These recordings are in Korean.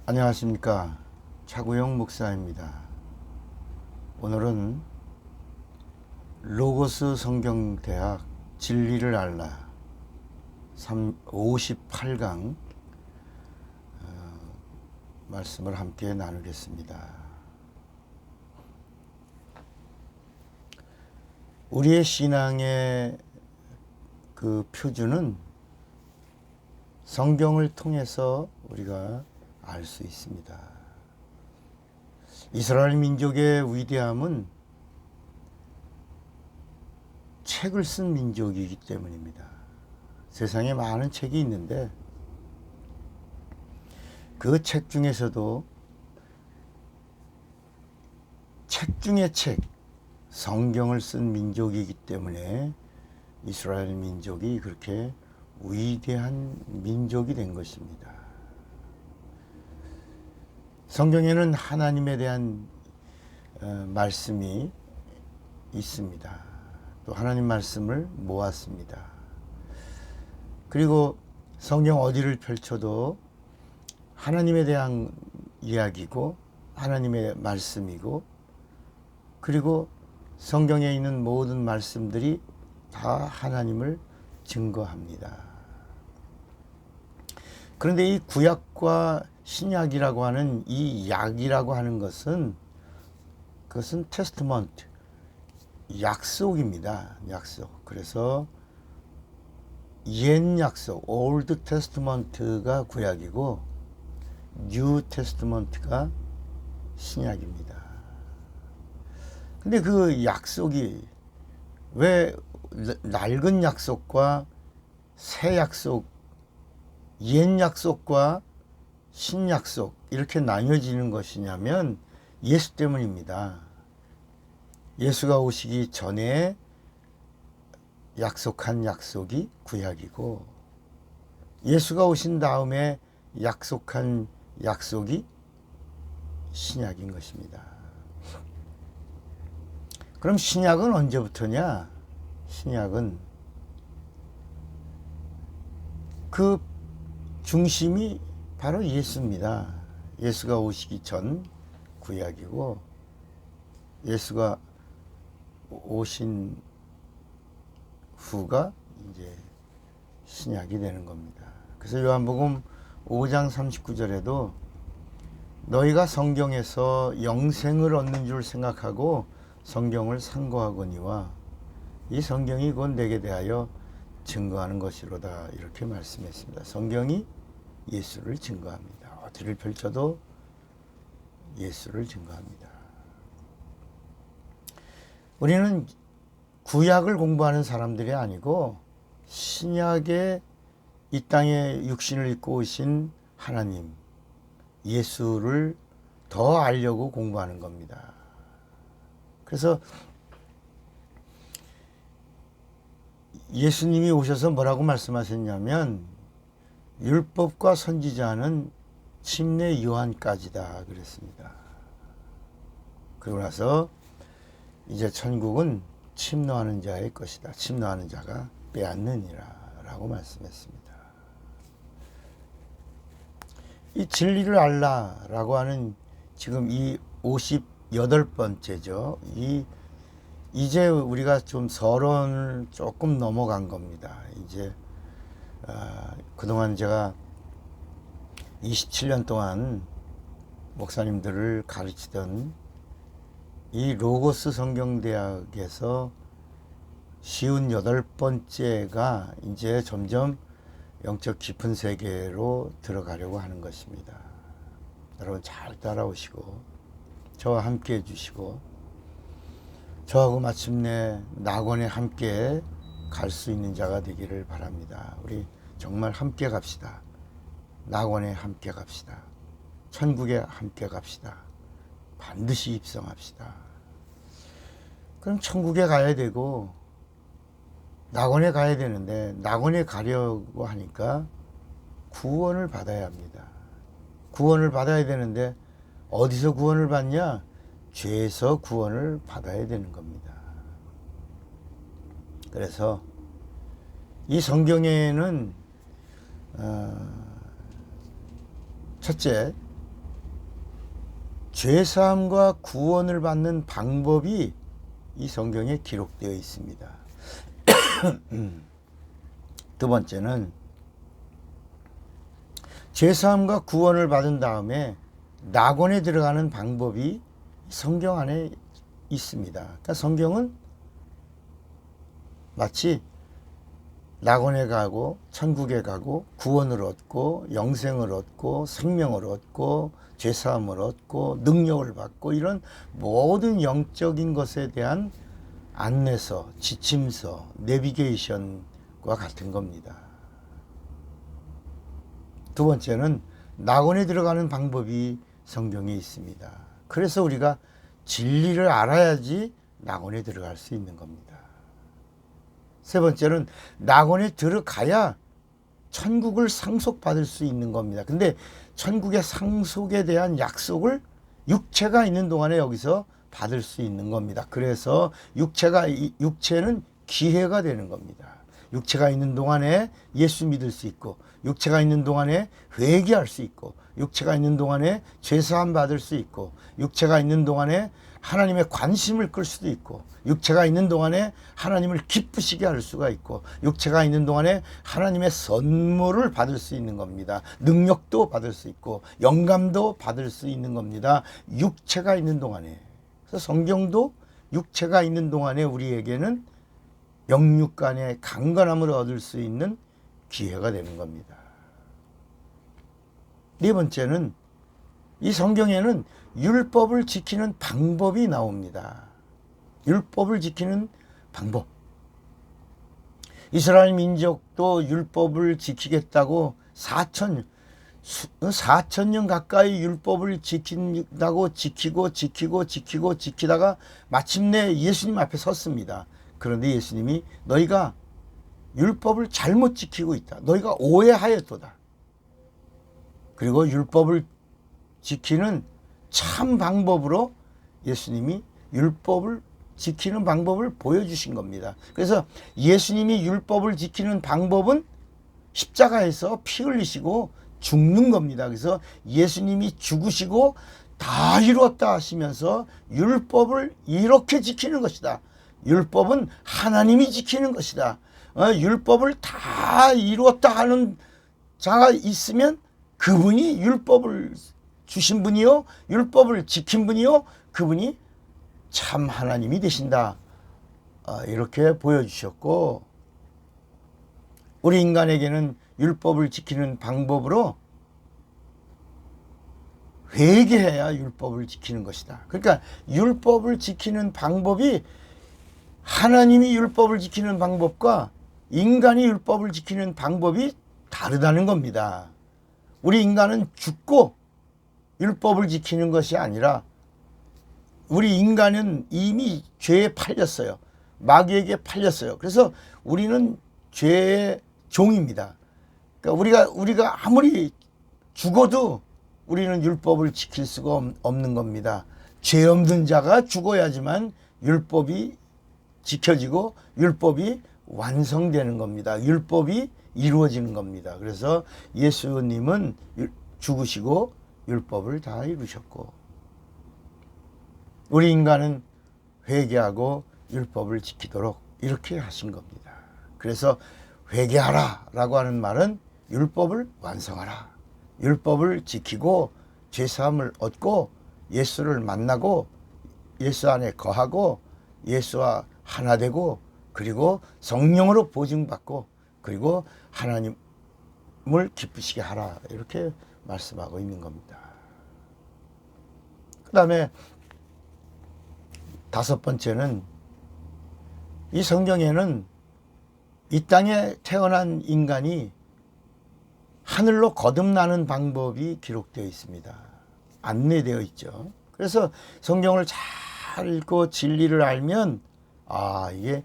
안녕하십니까. 차구영 목사입니다. 오늘은 로고스 성경대학 진리를 알라 58강 말씀을 함께 나누겠습니다. 우리의 신앙의 그 표준은 성경을 통해서 우리가 알 수 있습니다. 이스라엘 민족의 위대함은 책을 쓴 민족이기 때문입니다. 세상에 많은 책이 있는데 그 책 중에서도 책 중에 책, 성경을 쓴 민족이기 때문에 이스라엘 민족이 그렇게 위대한 민족이 된 것입니다. 성경에는 하나님에 대한 말씀이 있습니다. 또 하나님 말씀을 모았습니다. 그리고 성경 어디를 펼쳐도 하나님에 대한 이야기고 하나님의 말씀이고, 그리고 성경에 있는 모든 말씀들이 다 하나님을 증거합니다. 그런데 이 구약과 신약이라고 하는 이 약이라고 하는 것은 그것은 테스트먼트, 약속입니다. 약속. 그래서 옛 약속, 올드 테스트먼트가 구약이고 뉴 테스트먼트가 신약입니다. 근데 그 약속이 왜 낡은 약속과 새 약속, 옛 약속과 신약속 이렇게 나뉘어지는 것이냐면 예수 때문입니다. 예수가 오시기 전에 약속한 약속이 구약이고, 예수가 오신 다음에 약속한 약속이 신약인 것입니다. 그럼 신약은 언제부터냐? 신약은 그 중심이 바로 예수입니다. 예수가 오시기 전 구약이고, 예수가 오신 후가 이제 신약이 되는 겁니다. 그래서 요한복음 5장 39절에도 너희가 성경에서 영생을 얻는 줄 생각하고 성경을 상고하거니와 이 성경이 곧 내게 대하여 증거하는 것이로다, 이렇게 말씀했습니다. 성경이 예수를 증거합니다. 어디를 펼쳐도 예수를 증거합니다. 우리는 구약을 공부하는 사람들이 아니고 신약의 이 땅에 육신을 입고 오신 하나님, 예수를 더 알려고 공부하는 겁니다. 그래서 예수님이 오셔서 뭐라고 말씀하셨냐면 율법과 선지자는 침례 요한까지다 그랬습니다. 그러고 나서 이제 천국은 침노하는 자의 것이다. 침노하는 자가 빼앗느니라 라고 말씀했습니다. 이 진리를 알라라고 하는 지금 이 58번째죠. 이제 우리가 좀 서론을 조금 넘어간 겁니다. 이제 그동안 제가 27년 동안 목사님들을 가르치던 이 로고스 성경대학에서 58번째가 이제 점점 영적 깊은 세계로 들어가려고 하는 것입니다. 여러분 잘 따라오시고 저와 함께 해주시고 저하고 마침내 낙원에 함께 갈 수 있는 자가 되기를 바랍니다. 우리 정말 함께 갑시다. 낙원에 함께 갑시다. 천국에 함께 갑시다. 반드시 입성합시다. 그럼 천국에 가야 되고 낙원에 가야 되는데, 낙원에 가려고 하니까 구원을 받아야 합니다. 구원을 받아야 되는데 어디서 구원을 받냐? 죄에서 구원을 받아야 되는 겁니다. 그래서 이 성경에는 첫째, 죄사함과 구원을 받는 방법이 이 성경에 기록되어 있습니다. 두 번째는 죄사함과 구원을 받은 다음에 낙원에 들어가는 방법이 성경 안에 있습니다. 그러니까 성경은 마치 낙원에 가고 천국에 가고 구원을 얻고 영생을 얻고 생명을 얻고 죄사함을 얻고 능력을 받고 이런 모든 영적인 것에 대한 안내서, 지침서, 내비게이션과 같은 겁니다. 두 번째는 낙원에 들어가는 방법이 성경에 있습니다. 그래서 우리가 진리를 알아야지 낙원에 들어갈 수 있는 겁니다. 세 번째는 낙원에 들어가야 천국을 상속받을 수 있는 겁니다. 근데 천국의 상속에 대한 약속을 육체가 있는 동안에 여기서 받을 수 있는 겁니다. 그래서 육체는 기회가 되는 겁니다. 육체가 있는 동안에 예수 믿을 수 있고, 육체가 있는 동안에 회개할 수 있고, 육체가 있는 동안에 죄사함 받을 수 있고, 육체가 있는 동안에 하나님의 관심을 끌 수도 있고, 육체가 있는 동안에 하나님을 기쁘시게 할 수가 있고, 육체가 있는 동안에 하나님의 선물을 받을 수 있는 겁니다. 능력도 받을 수 있고 영감도 받을 수 있는 겁니다. 육체가 있는 동안에. 그래서 성경도 육체가 있는 동안에 우리에게는 영육 간의 강건함을 얻을 수 있는 기회가 되는 겁니다. 네 번째는 이 성경에는 율법을 지키는 방법이 나옵니다. 율법을 지키는 방법. 이스라엘 민족도 율법을 지키겠다고 4,000년 가까이 율법을 지킨다고 지키다가 마침내 예수님 앞에 섰습니다. 그런데 예수님이 너희가 율법을 잘못 지키고 있다. 너희가 오해하였도다. 그리고 율법을 지키는 참 방법으로 예수님이 율법을 지키는 방법을 보여주신 겁니다. 그래서 예수님이 율법을 지키는 방법은 십자가에서 피 흘리시고 죽는 겁니다. 그래서 예수님이 죽으시고 다 이루었다 하시면서 율법을 이렇게 지키는 것이다. 율법은 하나님이 지키는 것이다. 율법을 다 이루었다 하는 자가 있으면 그분이 율법을 주신 분이요, 율법을 지킨 분이요, 그분이 참 하나님이 되신다. 이렇게 보여주셨고, 우리 인간에게는 율법을 지키는 방법으로 회개해야 율법을 지키는 것이다. 그러니까 율법을 지키는 방법이 하나님이 율법을 지키는 방법과 인간이 율법을 지키는 방법이 다르다는 겁니다. 우리 인간은 죽고 율법을 지키는 것이 아니라 우리 인간은 이미 죄에 팔렸어요. 마귀에게 팔렸어요. 그래서 우리는 죄의 종입니다. 그러니까 우리가 아무리 죽어도 우리는 율법을 지킬 수가 없는 겁니다. 죄 없는 자가 죽어야지만 율법이 지켜지고 율법이 완성되는 겁니다. 율법이 이루어지는 겁니다. 그래서 예수님은 죽으시고 율법을 다 이루셨고, 우리 인간은 회개하고 율법을 지키도록 이렇게 하신 겁니다. 그래서 회개하라 라고 하는 말은 율법을 완성하라. 율법을 지키고 죄사함을 얻고 예수를 만나고 예수 안에 거하고 예수와 하나 되고 그리고 성령으로 보증받고 그리고 하나님을 기쁘시게 하라. 이렇게 말씀하고 있는 겁니다. 그 다음에 다섯 번째는 이 성경에는 이 땅에 태어난 인간이 하늘로 거듭나는 방법이 기록되어 있습니다. 안내되어 있죠. 그래서 성경을 잘 읽고 진리를 알면 이게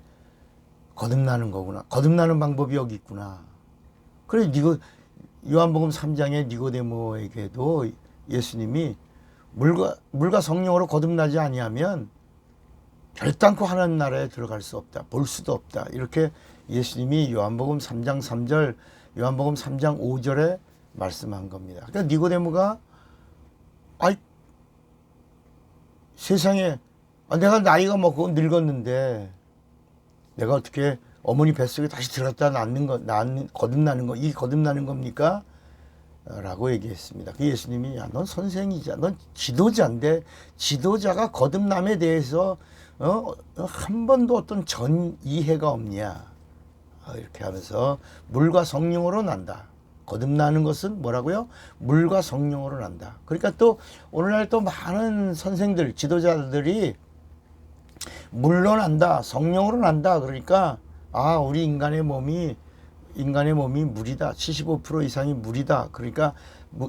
거듭나는 거구나. 거듭나는 방법이 여기 있구나. 그래 요한복음 3장의 니고데모에게도 예수님이 물과 성령으로 거듭나지 아니하면 결단코 하나님 나라에 들어갈 수 없다. 볼 수도 없다. 이렇게 예수님이 요한복음 3장 3절, 요한복음 3장 5절에 말씀한 겁니다. 그러니까 니고데모가 세상에 내가 나이가 먹고 늙었는데 내가 어떻게 어머니 뱃속에 다시 들어갔다 거듭나는 거, 이 거듭나는 겁니까? 라고 얘기했습니다. 그 예수님이 야, 넌 선생이자, 넌 지도자인데 지도자가 거듭남에 대해서 한 번도 어떤 전 이해가 없냐? 이렇게 하면서 물과 성령으로 난다. 거듭나는 것은 뭐라고요? 물과 성령으로 난다. 그러니까 또 오늘날 또 많은 선생들, 지도자들이 물로 난다, 성령으로 난다. 그러니까 우리 인간의 몸이 물이다. 75% 이상이 물이다. 그러니까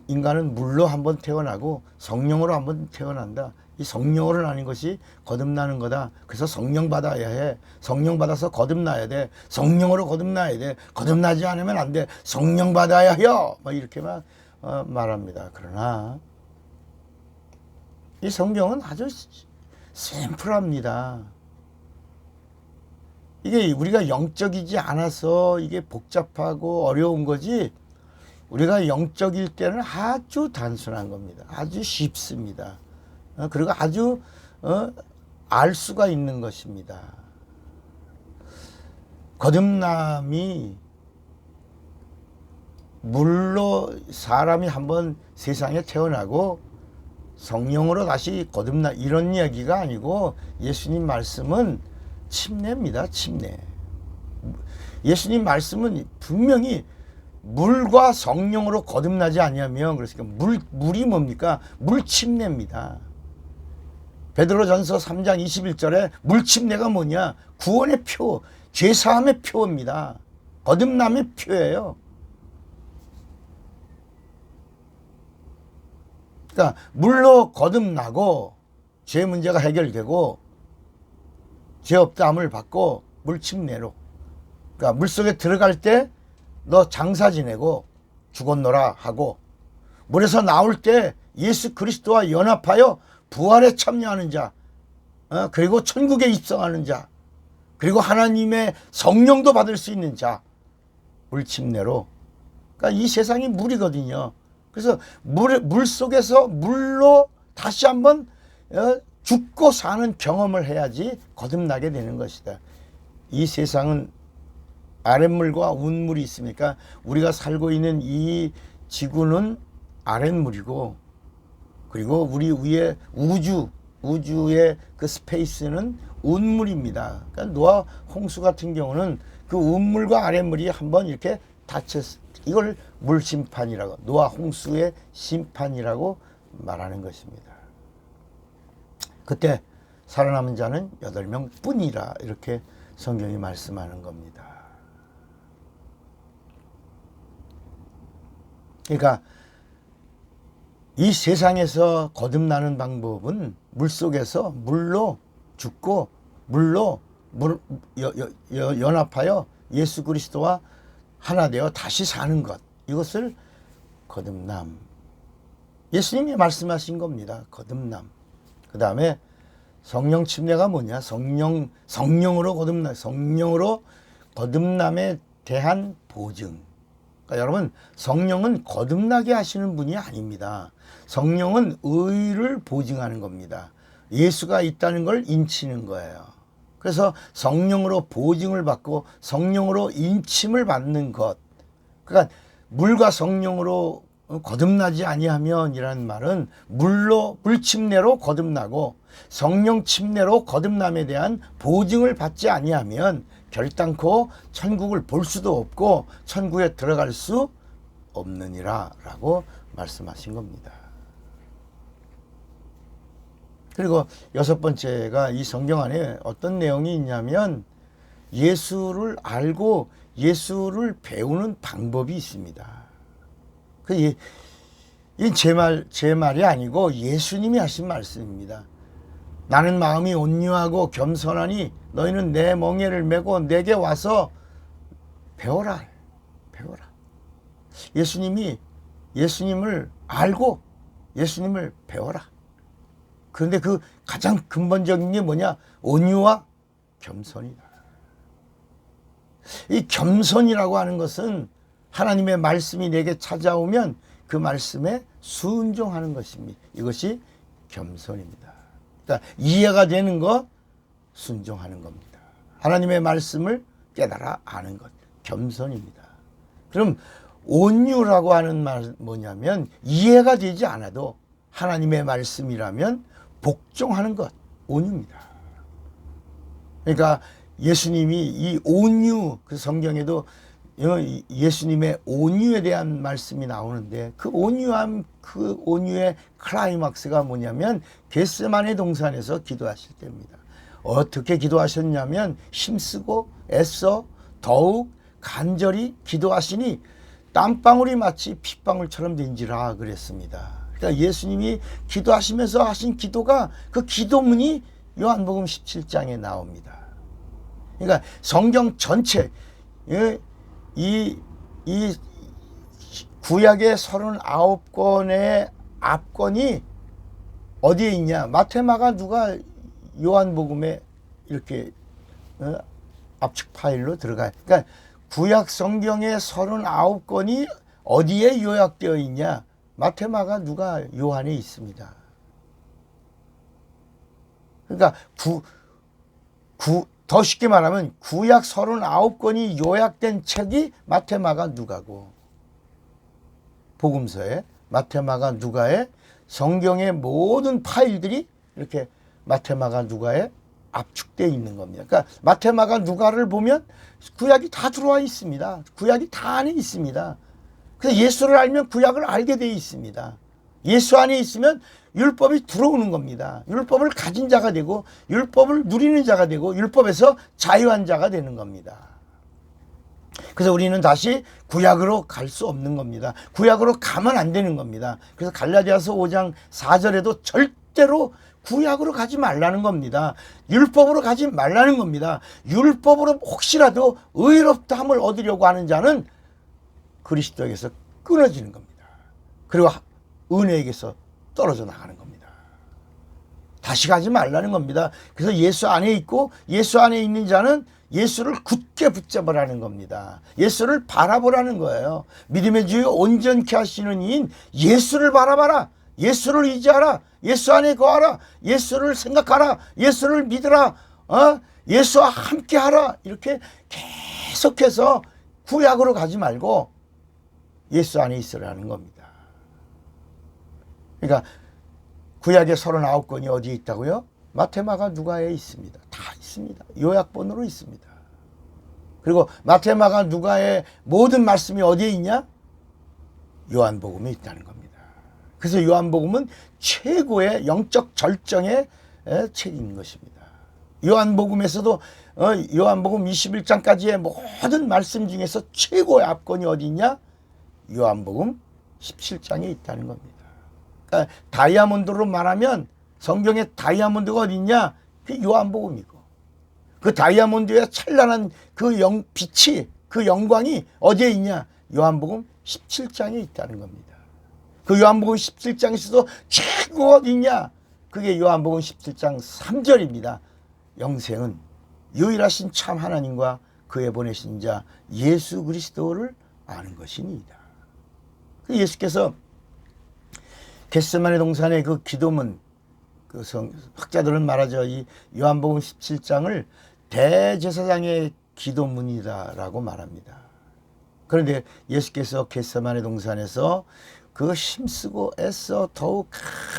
인간은 물로 한번 태어나고 성령으로 한번 태어난다. 이 성령으로 나는 것이 거듭나는 거다. 그래서 성령 받아야 해. 성령 받아서 거듭나야 돼. 성령으로 거듭나야 돼. 거듭나지 않으면 안 돼. 성령 받아야 해요. 이렇게만 말합니다. 그러나 이 성경은 아주 심플합니다. 이게 우리가 영적이지 않아서 이게 복잡하고 어려운 거지, 우리가 영적일 때는 아주 단순한 겁니다. 아주 쉽습니다. 그리고 아주 알 수가 있는 것입니다. 거듭남이 물로 사람이 한번 세상에 태어나고 성령으로 다시 거듭나, 이런 이야기가 아니고 예수님 말씀은 침례입니다. 침례. 예수님 말씀은 분명히 물과 성령으로 거듭나지 아니하면, 그러니까 물이 뭡니까? 물침례입니다. 베드로전서 3장 21절에 물침례가 뭐냐? 구원의 표, 죄사함의 표입니다. 거듭남의 표예요. 그러니까 물로 거듭나고 죄 문제가 해결되고 죄 없다함을 받고 물침례로, 그러니까 물속에 들어갈 때 너 장사 지내고 죽었노라 하고, 물에서 나올 때 예수 그리스도와 연합하여 부활에 참여하는 자, 그리고 천국에 입성하는 자, 그리고 하나님의 성령도 받을 수 있는 자, 물침례로. 그러니까 이 세상이 물이거든요. 그래서 물 속에서 물로 다시 한번 죽고 사는 경험을 해야지 거듭나게 되는 것이다. 이 세상은 아랫물과 운물이 있으니까 우리가 살고 있는 이 지구는 아랫물이고, 그리고 우리 위에 우주의 그 스페이스는 운물입니다. 그러니까 노아 홍수 같은 경우는 그 운물과 아랫물이 한번 이렇게 닫혔, 이걸 물심판이라고, 노아 홍수의 심판이라고 말하는 것입니다. 그때 살아남은 자는 8명 뿐이라, 이렇게 성경이 말씀하는 겁니다. 그러니까 이 세상에서 거듭나는 방법은 물속에서 물로 죽고 물로 연합하여 예수 그리스도와 하나 되어 다시 사는 것, 이것을 거듭남, 예수님이 말씀하신 겁니다. 거듭남. 그 다음에 성령 침례가 뭐냐? 성령으로 거듭남에 대한 보증. 그러니까 여러분, 성령은 거듭나게 하시는 분이 아닙니다. 성령은 의를 보증하는 겁니다. 예수가 있다는 걸 인치는 거예요. 그래서 성령으로 보증을 받고 성령으로 인침을 받는 것. 그러니까 물과 성령으로 거듭나지 아니하면 이라는 말은 물침례로 거듭나고 성령 침례로 거듭남에 대한 보증을 받지 아니하면 결단코 천국을 볼 수도 없고 천국에 들어갈 수 없느니라 라고 말씀하신 겁니다. 그리고 6번째가 이 성경 안에 어떤 내용이 있냐면 예수를 알고 예수를 배우는 방법이 있습니다. 이게 제 말이 아니고 예수님이 하신 말씀입니다. 나는 마음이 온유하고 겸손하니 너희는 내 멍에를 메고 내게 와서 배워라. 예수님을 알고 예수님을 배워라. 그런데 그 가장 근본적인 게 뭐냐? 온유와 겸손이다. 이 겸손이라고 하는 것은 하나님의 말씀이 내게 찾아오면 그 말씀에 순종하는 것입니다. 이것이 겸손입니다. 그러니까 이해가 되는 것, 순종하는 겁니다. 하나님의 말씀을 깨달아 아는 것, 겸손입니다. 그럼 온유라고 하는 말 뭐냐면 이해가 되지 않아도 하나님의 말씀이라면 복종하는 것, 온유입니다. 그러니까 예수님이 이 온유, 그 성경에도 예수님의 온유에 대한 말씀이 나오는데 그 온유함, 그 온유의 클라이막스가 뭐냐면 겟세마네 동산에서 기도하실 때입니다. 어떻게 기도하셨냐면 힘쓰고 애써 더욱 간절히 기도하시니 땀방울이 마치 핏방울처럼 된지라 그랬습니다. 그러니까 예수님이 기도하시면서 하신 기도가 그 기도문이 요한복음 17장에 나옵니다. 그러니까 성경 전체 이 구약의 39권의 앞권이 어디에 있냐? 마태, 마가, 누가, 요한복음에 이렇게 압축 파일로 들어가요. 그러니까 구약 성경의 39권이 어디에 요약되어 있냐? 마태, 마가, 누가, 요한에 있습니다. 그러니까 더 쉽게 말하면 구약 39권이 요약된 책이 마태, 마가, 누가고 복음서에 마태, 마가, 누가의 성경의 모든 파일들이 이렇게 마태, 마가, 누가에 압축되어 있는 겁니다. 그러니까 마태, 마가, 누가를 보면 구약이 다 들어와 있습니다. 구약이 다 안에 있습니다. 그래서 예수를 알면 구약을 알게 되어 있습니다. 예수 안에 있으면 율법이 들어오는 겁니다. 율법을 가진 자가 되고 율법을 누리는 자가 되고 율법에서 자유한 자가 되는 겁니다. 그래서 우리는 다시 구약으로 갈 수 없는 겁니다. 구약으로 가면 안 되는 겁니다. 그래서 갈라디아서 5장 4절에도 절대로 구약으로 가지 말라는 겁니다. 율법으로 가지 말라는 겁니다. 율법으로 혹시라도 의롭다함을 얻으려고 하는 자는 그리스도에게서 끊어지는 겁니다. 그리고 은혜에게서 떨어져 나가는 겁니다. 다시 가지 말라는 겁니다. 그래서 예수 안에 있고 예수 안에 있는 자는 예수를 굳게 붙잡으라는 겁니다. 예수를 바라보라는 거예요. 믿음의 주여 온전케 하시는 이인 예수를 바라봐라. 예수를 의지하라. 예수 안에 거하라. 예수를 생각하라. 예수를 믿으라. 예수와 함께하라. 이렇게 계속해서 구약으로 가지 말고 예수 안에 있으라는 겁니다. 그러니까 구약의 39권이 어디에 있다고요? 마태, 마가, 누가에 있습니다. 다 있습니다. 요약본으로 있습니다. 그리고 마태, 마가, 누가의 모든 말씀이 어디에 있냐? 요한복음에 있다는 겁니다. 그래서 요한복음은 최고의 영적 절정의 책인 것입니다. 요한복음에서도 요한복음 21장까지의 모든 말씀 중에서 최고의 압권이 어디 있냐? 요한복음 17장에 있다는 겁니다. 그러니까 다이아몬드로 말하면 성경의 다이아몬드가 어디 있냐? 그 요한복음이고 그 다이아몬드의 찬란한 그 빛이 그 영광이 어디에 있냐? 요한복음 17장에 있다는 겁니다. 그 요한복음 17장에서도 최고가 어디 있냐? 그게 요한복음 17장 3절입니다. 영생은 유일하신 참 하나님과 그의 보내신 자 예수 그리스도를 아는 것이니이다. 예수께서 겟세마네 동산의 그 기도문, 그 학자들은 말하죠. 이 요한복음 17장을 대제사장의 기도문이다라고 말합니다. 그런데 예수께서 겟세마네 동산에서 그 힘쓰고 애써 더욱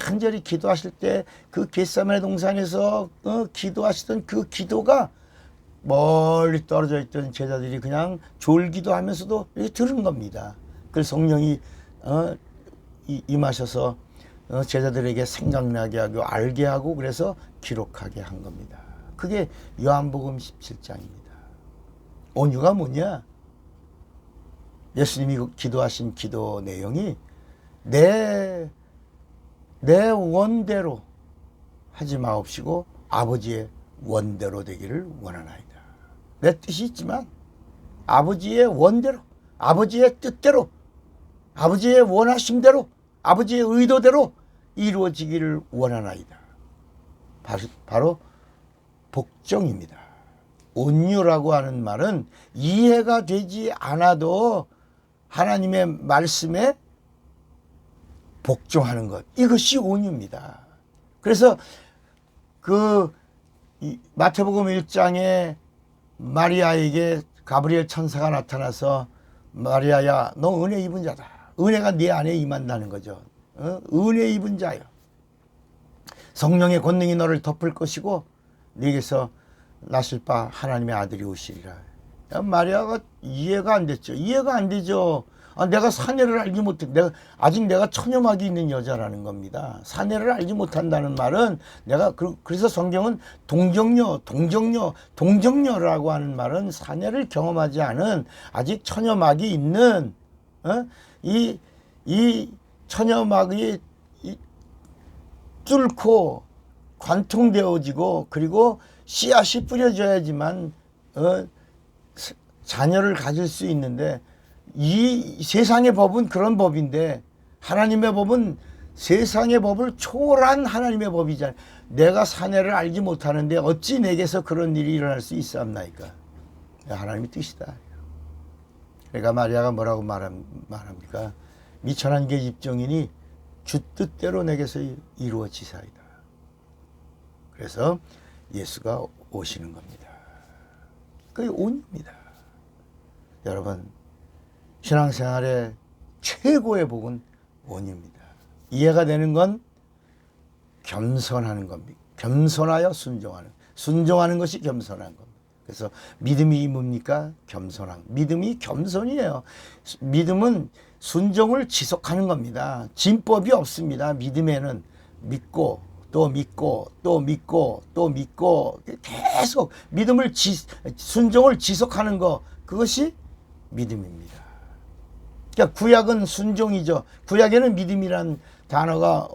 간절히 기도하실 때 그 겟세마네 동산에서 기도하시던 그 기도가 멀리 떨어져 있던 제자들이 그냥 졸기도 하면서도 이렇게 들은 겁니다. 그래서 성령이 임하셔서 제자들에게 생각나게 하고 알게 하고 그래서 기록하게 한 겁니다. 그게 요한복음 17장입니다. 온유가 뭐냐? 예수님이 기도하신 기도 내용이 내 원대로 하지 마옵시고 아버지의 원대로 되기를 원하나이다. 내 뜻이 있지만 아버지의 원대로, 아버지의 뜻대로, 아버지의 원하심대로, 아버지의 의도대로 이루어지기를 원하나이다. 바로 복종입니다. 온유라고 하는 말은 이해가 되지 않아도 하나님의 말씀에 복종하는 것, 이것이 온유입니다. 그래서 마태복음 1장에 마리아에게 가브리엘 천사가 나타나서 마리아야 너 은혜 입은 자다. 은혜가 네 안에 임한다는 거죠. 은혜 입은 자요. 성령의 권능이 너를 덮을 것이고 네게서 나실 바 하나님의 아들이 오시리라. 마리아가 이해가 안 됐죠. 이해가 안 되죠. 내가 사내를 알지 못해. 아직 내가 처녀막이 있는 여자라는 겁니다. 사내를 알지 못한다는 말은 그래서 성경은 동정녀라고 하는 말은 사내를 경험하지 않은 아직 처녀막이 있는 이 처녀막이 뚫고 관통되어지고 그리고 씨앗이 뿌려져야지만 자녀를 가질 수 있는데 이 세상의 법은 그런 법인데 하나님의 법은 세상의 법을 초월한 하나님의 법이잖아요. 내가 사내를 알지 못하는데 어찌 내게서 그런 일이 일어날 수 있사옵나이까. 하나님의 뜻이다. 그러니까 마리아가 뭐라고 말합니까? 미천한 게 입종이니 주 뜻대로 내게서 이루어지사이다. 그래서 예수가 오시는 겁니다. 그게 온입니다. 여러분, 신앙생활의 최고의 복은 온입니다. 이해가 되는 건 겸손하는 겁니다. 겸손하여 순종하는 것이 겸손한 겁니다. 그래서 믿음이 뭡니까? 겸손함. 믿음이 겸손이에요. 믿음은 순종을 지속하는 겁니다. 진법이 없습니다. 믿음에는 믿고 또 믿고 또 믿고 또 믿고 계속 순종을 지속하는 거, 그것이 믿음입니다. 그러니까 구약은 순종이죠. 구약에는 믿음이란 단어가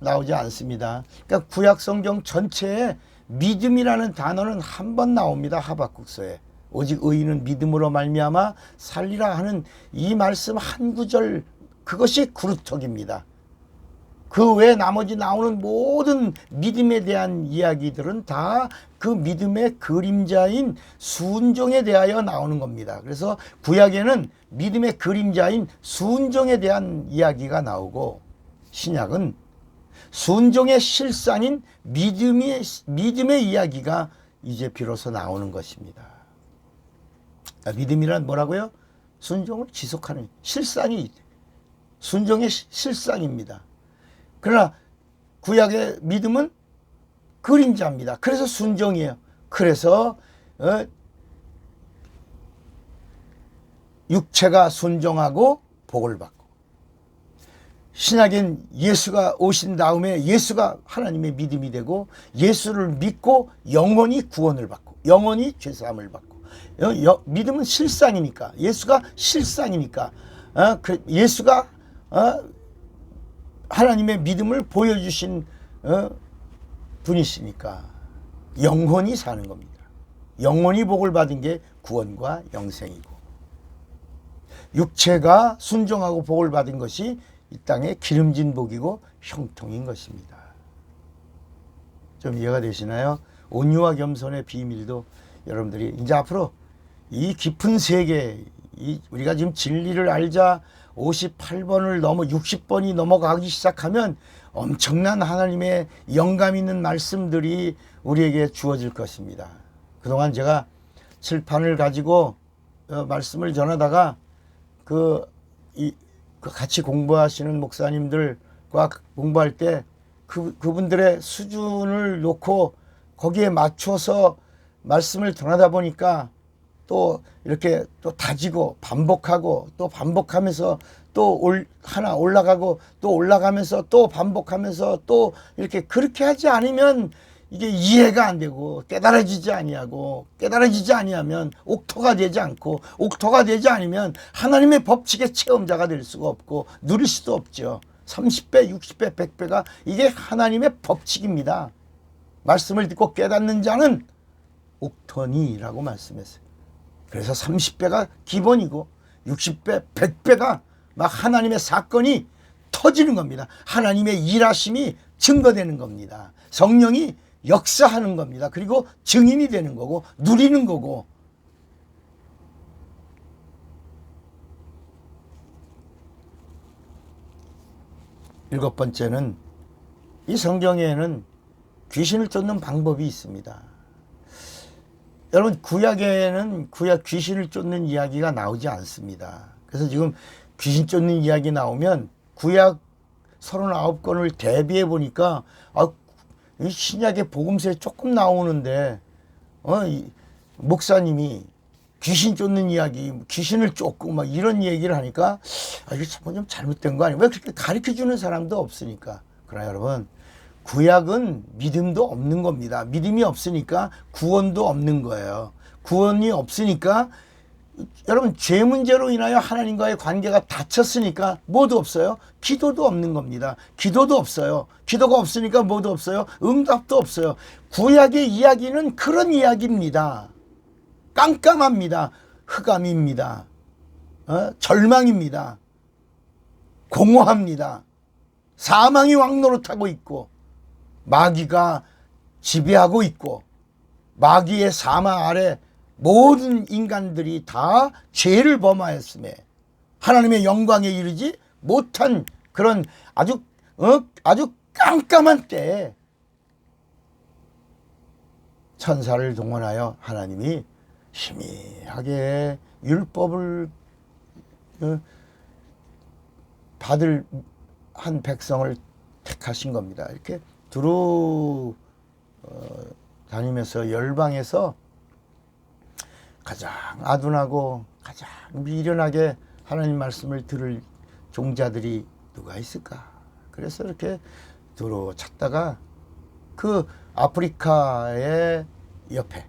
나오지 않습니다. 그러니까 구약 성경 전체에 믿음이라는 단어는 한 번 나옵니다. 하박국서에. 오직 의인은 믿음으로 말미암아 살리라 하는 이 말씀 한 구절, 그것이 구루턱입니다. 그 외에 나머지 나오는 모든 믿음에 대한 이야기들은 다 그 믿음의 그림자인 순종에 대하여 나오는 겁니다. 그래서 구약에는 믿음의 그림자인 순종에 대한 이야기가 나오고, 신약은 순종의 실상인 믿음의 이야기가 이제 비로소 나오는 것입니다. 믿음이란 뭐라고요? 순종을 지속하는 실상이, 순종의 실상입니다. 그러나 구약의 믿음은 그림자입니다. 그래서 순종이에요. 그래서 육체가 순종하고 복을 받고, 신약엔 예수가 오신 다음에 예수가 하나님의 믿음이 되고 예수를 믿고 영원히 구원을 받고 영원히 죄사함을 받고, 믿음은 실상이니까, 예수가 실상이니까, 예수가 하나님의 믿음을 보여주신 분이시니까 영원히 사는 겁니다. 영원히 복을 받은 게 구원과 영생이고, 육체가 순종하고 복을 받은 것이 이 땅의 기름진 복이고 형통인 것입니다. 좀 이해가 되시나요? 온유와 겸손의 비밀도 여러분들이 이제 앞으로 이 깊은 세계, 우리가 지금 진리를 알자 58번을 넘어 60번이 넘어가기 시작하면 엄청난 하나님의 영감 있는 말씀들이 우리에게 주어질 것입니다. 그동안 제가 칠판을 가지고 말씀을 전하다가 같이 공부하시는 목사님들과 공부할 때 그분들의 수준을 놓고 거기에 맞춰서 말씀을 전하다 보니까 또 이렇게 또 다지고 반복하고 또 반복하면서 또 하나 올라가고 또 올라가면서 또 반복하면서 또 이렇게, 그렇게 하지 않으면 이게 이해가 안 되고 깨달아지지 아니하면 옥토가 되지 않고, 옥토가 되지 않으면 하나님의 법칙의 체험자가 될 수가 없고 누릴 수도 없죠. 30배, 60배, 100배가 이게 하나님의 법칙입니다. 말씀을 듣고 깨닫는 자는 옥토니라고 말씀했어요. 그래서 30배가 기본이고 60배, 100배가 막 하나님의 사건이 터지는 겁니다. 하나님의 일하심이 증거되는 겁니다. 성령이 역사하는 겁니다. 그리고 증인이 되는 거고 누리는 거고. 일곱 번째는, 이 성경에는 귀신을 쫓는 방법이 있습니다. 여러분, 구약에는 구약 귀신을 쫓는 이야기가 나오지 않습니다. 그래서 지금 귀신 쫓는 이야기 나오면 구약 39권을 대비해 보니까 이 신약의 복음서에 조금 나오는데 목사님이 귀신 쫓는 이야기, 귀신을 쫓고 막 이런 얘기를 하니까 이게 좀 잘못된 거 아니에요? 왜 그렇게 가르쳐 주는 사람도 없으니까. 그러나 여러분, 구약은 믿음도 없는 겁니다. 믿음이 없으니까 구원도 없는 거예요. 구원이 없으니까 여러분, 죄 문제로 인하여 하나님과의 관계가 닫혔으니까 뭐도 없어요. 기도도 없는 겁니다. 기도도 없어요. 기도가 없으니까 뭐도 없어요. 응답도 없어요. 구약의 이야기는 그런 이야기입니다. 깜깜합니다. 흑암입니다. 절망입니다. 공허합니다. 사망이 왕노릇하고 있고 마귀가 지배하고 있고 마귀의 사망 아래 모든 인간들이 다 죄를 범하였음에 하나님의 영광에 이르지 못한 그런 아주 깜깜한 때에 천사를 동원하여 하나님이 희미하게 율법을 받을 한 백성을 택하신 겁니다. 이렇게 두루 다니면서 열방에서 가장 아둔하고 가장 미련하게 하나님 말씀을 들을 종자들이 누가 있을까? 그래서 이렇게 두루 찾다가 그 아프리카의 옆에,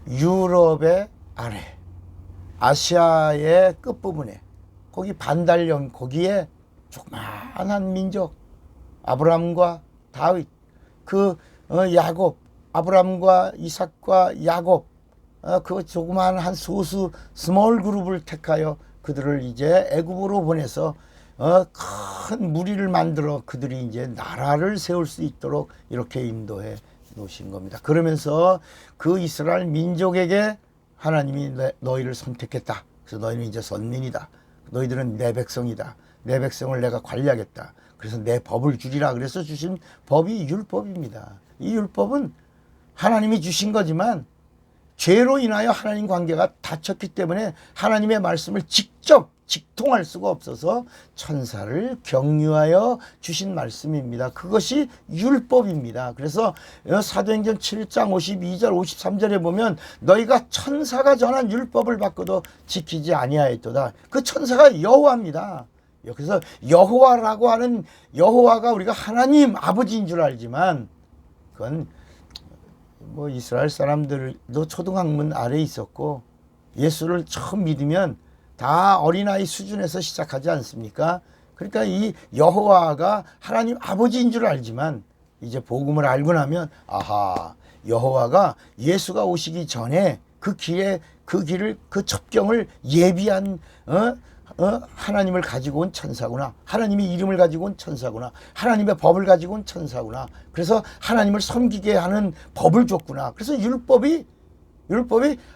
유럽의 아래, 아시아의 끝부분에, 거기 반달령, 거기에 조그마한 민족, 아브람과 다윗, 야곱, 아브람과 이삭과 야곱, 그 조그마한 한 소수 스몰 그룹을 택하여 그들을 이제 애굽으로 보내서 큰 무리를 만들어 그들이 이제 나라를 세울 수 있도록 이렇게 인도해 놓으신 겁니다. 그러면서 그 이스라엘 민족에게 하나님이 너희를 선택했다. 그래서 너희는 이제 선민이다. 너희들은 내 백성이다. 내 백성을 내가 관리하겠다. 그래서 내 법을 주리라. 그래서 주신 법이 율법입니다. 이 율법은 하나님이 주신 거지만 죄로 인하여 하나님 관계가 닫혔기 때문에 하나님의 말씀을 직접 직통할 수가 없어서 천사를 경유하여 주신 말씀입니다. 그것이 율법입니다. 그래서 사도행전 7장 52절 53절에 보면 너희가 천사가 전한 율법을 받고도 지키지 아니하였도다. 그 천사가 여호와입니다. 그래서 여호와라고 하는, 여호와가 우리가 하나님 아버지인 줄 알지만 그건 이스라엘 사람들도 초등학문 아래에 있었고 예수를 처음 믿으면 다 어린아이 수준에서 시작하지 않습니까? 그러니까 이 여호와가 하나님 아버지인 줄 알지만 이제 복음을 알고 나면 아하, 여호와가 예수가 오시기 전에 그 길을 그 첩경을 예비한 하나님을 가지고 온 천사구나. 하나님의 이름을 가지고 온 천사구나. 하나님의 법을 가지고 온 천사구나. 그래서 하나님을 섬기게 하는 법을 줬구나. 그래서 율법이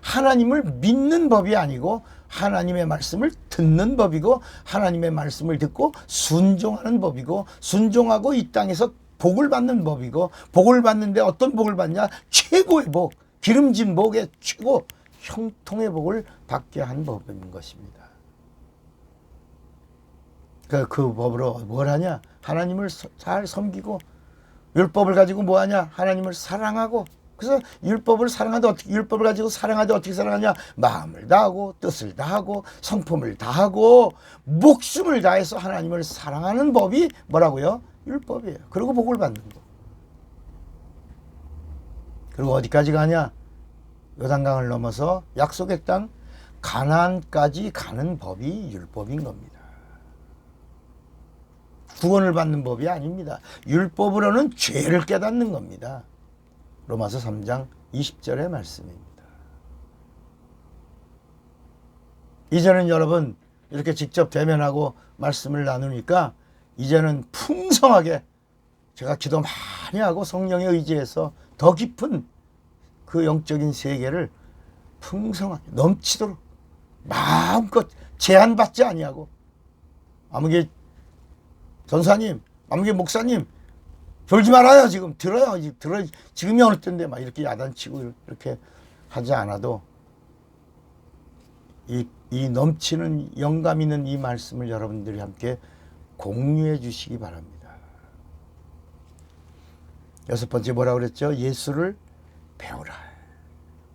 하나님을 믿는 법이 아니고 하나님의 말씀을 듣는 법이고 하나님의 말씀을 듣고 순종하는 법이고 순종하고 이 땅에서 복을 받는 법이고 복을 받는데 어떤 복을 받냐? 최고의 복, 기름진 복의 최고 형통의 복을 받게 한 법인 것입니다. 그 법으로 뭘 하냐? 하나님을 잘 섬기고 율법을 가지고 뭐 하냐? 하나님을 사랑하고. 그래서 율법을 가지고 사랑하되 어떻게 사랑하냐? 마음을 다하고 뜻을 다하고 성품을 다하고 목숨을 다해서 하나님을 사랑하는 법이 뭐라고요? 율법이에요. 그리고 복을 받는 거. 그리고 어디까지 가냐? 요단강을 넘어서 약속의 땅 가나안까지 가는 법이 율법인 겁니다. 구원을 받는 법이 아닙니다. 율법으로는 죄를 깨닫는 겁니다. 로마서 3장 20절의 말씀입니다. 이제는 여러분 이렇게 직접 대면하고 말씀을 나누니까 이제는 풍성하게 제가 기도 많이 하고 성령에 의지해서 더 깊은 그 영적인 세계를 풍성하게 넘치도록 마음껏 제한받지 아니하고 아무개 전사님, 아무개 목사님 졸지 말아요. 지금 들어요. 지금이 어느 때인데 막 이렇게 야단치고 이렇게 하지 않아도 이 넘치는 영감 있는 이 말씀을 여러분들이 함께 공유해 주시기 바랍니다. 여섯 번째 뭐라고 그랬죠? 예수를 배우라.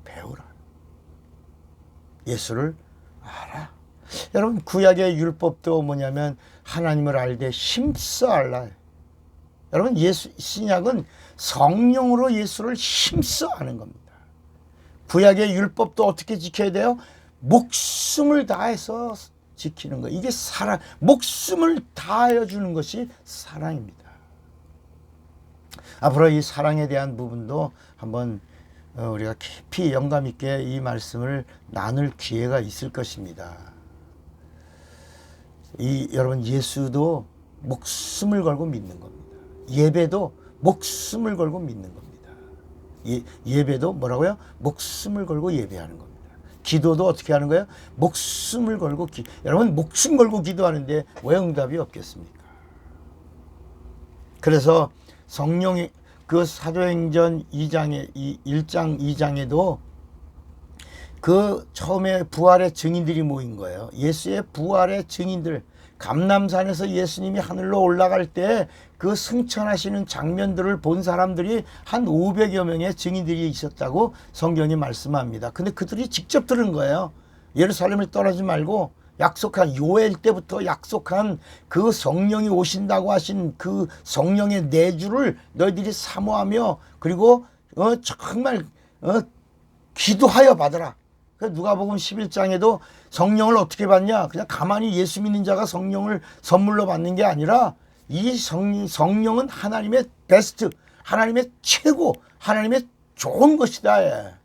배우라. 예수를 알아. 여러분 구약의 율법도 뭐냐면 하나님을 알되 힘써 알라. 여러분 신약은 성령으로 예수를 힘써 아는 겁니다. 구약의 율법도 어떻게 지켜야 돼요? 목숨을 다해서 지키는 거. 이게 사랑, 목숨을 다하여 주는 것이 사랑입니다. 앞으로 이 사랑에 대한 부분도 한번 우리가 깊이 영감 있게 이 말씀을 나눌 기회가 있을 것입니다. 여러분 예수도 목숨을 걸고 믿는 겁니다. 예배도 목숨을 걸고 믿는 겁니다. 예배도 뭐라고요? 목숨을 걸고 예배하는 겁니다. 기도도 어떻게 하는 거예요? 목숨을 걸고 여러분 목숨 걸고 기도하는데 왜 응답이 없겠습니까? 그래서 성령이 그 사도행전 2장에 1장 2장에도 그 처음에 부활의 증인들이 모인 거예요. 예수의 부활의 증인들, 감람산에서 예수님이 하늘로 올라갈 때 그 승천하시는 장면들을 본 사람들이 한 500여 명의 증인들이 있었다고 성경이 말씀합니다. 근데 그들이 직접 들은 거예요. 예루살렘을 떠나지 말고 약속한 요엘 때부터 약속한 그 성령이 오신다고 하신 그 성령의 내주를 너희들이 사모하며 그리고 정말 기도하여 받으라. 누가복음 11장에도 성령을 어떻게 받냐? 그냥 가만히 예수 믿는 자가 성령을 선물로 받는 게 아니라 이 성령은 하나님의 베스트, 하나님의 최고, 하나님의 좋은 것이다.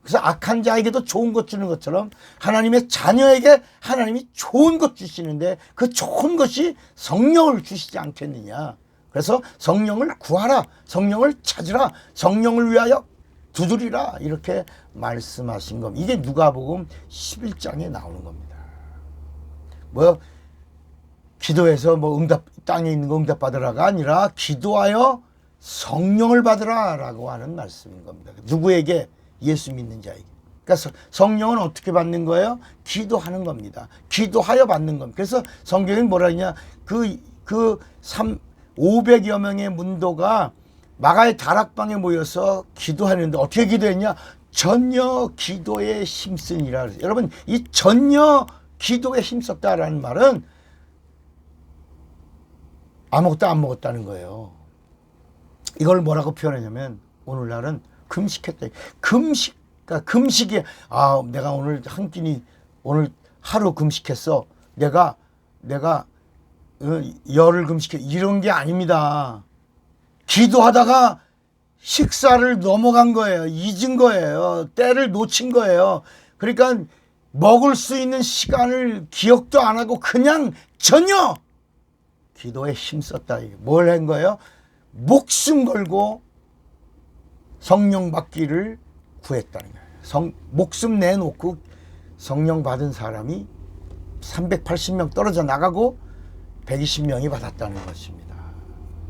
그래서 악한 자에게도 좋은 것 주는 것처럼 하나님의 자녀에게 하나님이 좋은 것 주시는데 그 좋은 것이 성령을 주시지 않겠느냐. 그래서 성령을 구하라, 성령을 찾으라, 성령을 위하여 두드리라 이렇게 말씀하신 겁니다. 이게 누가복음 11장에 나오는 겁니다. 기도해서 응답 땅에 있는 거 응답 받으라가 아니라 기도하여 성령을 받으라라고 하는 말씀인 겁니다. 누구에게? 예수 믿는 자에게. 그러니까 성령은 어떻게 받는 거예요? 기도하는 겁니다. 기도하여 받는 겁니다. 그래서 성경이 뭐라 하냐? 500여 명의 문도가 마가의 다락방에 모여서 기도하는데 어떻게 기도했냐? 전혀 기도에 힘쓰니라. 여러분 이 전혀 기도에 힘썼다라는 말은 아무것도 안 먹었다는 거예요. 이걸 뭐라고 표현하냐면 오늘날은 금식했다. 금식이 내가 오늘 한 끼니 오늘 하루 금식했어. 내가 열흘 금식했 이런 게 아닙니다. 기도하다가 식사를 넘어간 거예요. 잊은 거예요. 때를 놓친 거예요. 그러니까 먹을 수 있는 시간을 기억도 안 하고 그냥 전혀 기도에 힘썼다. 뭘 한 거예요? 목숨 걸고 성령 받기를 구했다는 거예요. 목숨 내놓고 성령 받은 사람이 380명 떨어져 나가고 120명이 받았다는 것입니다.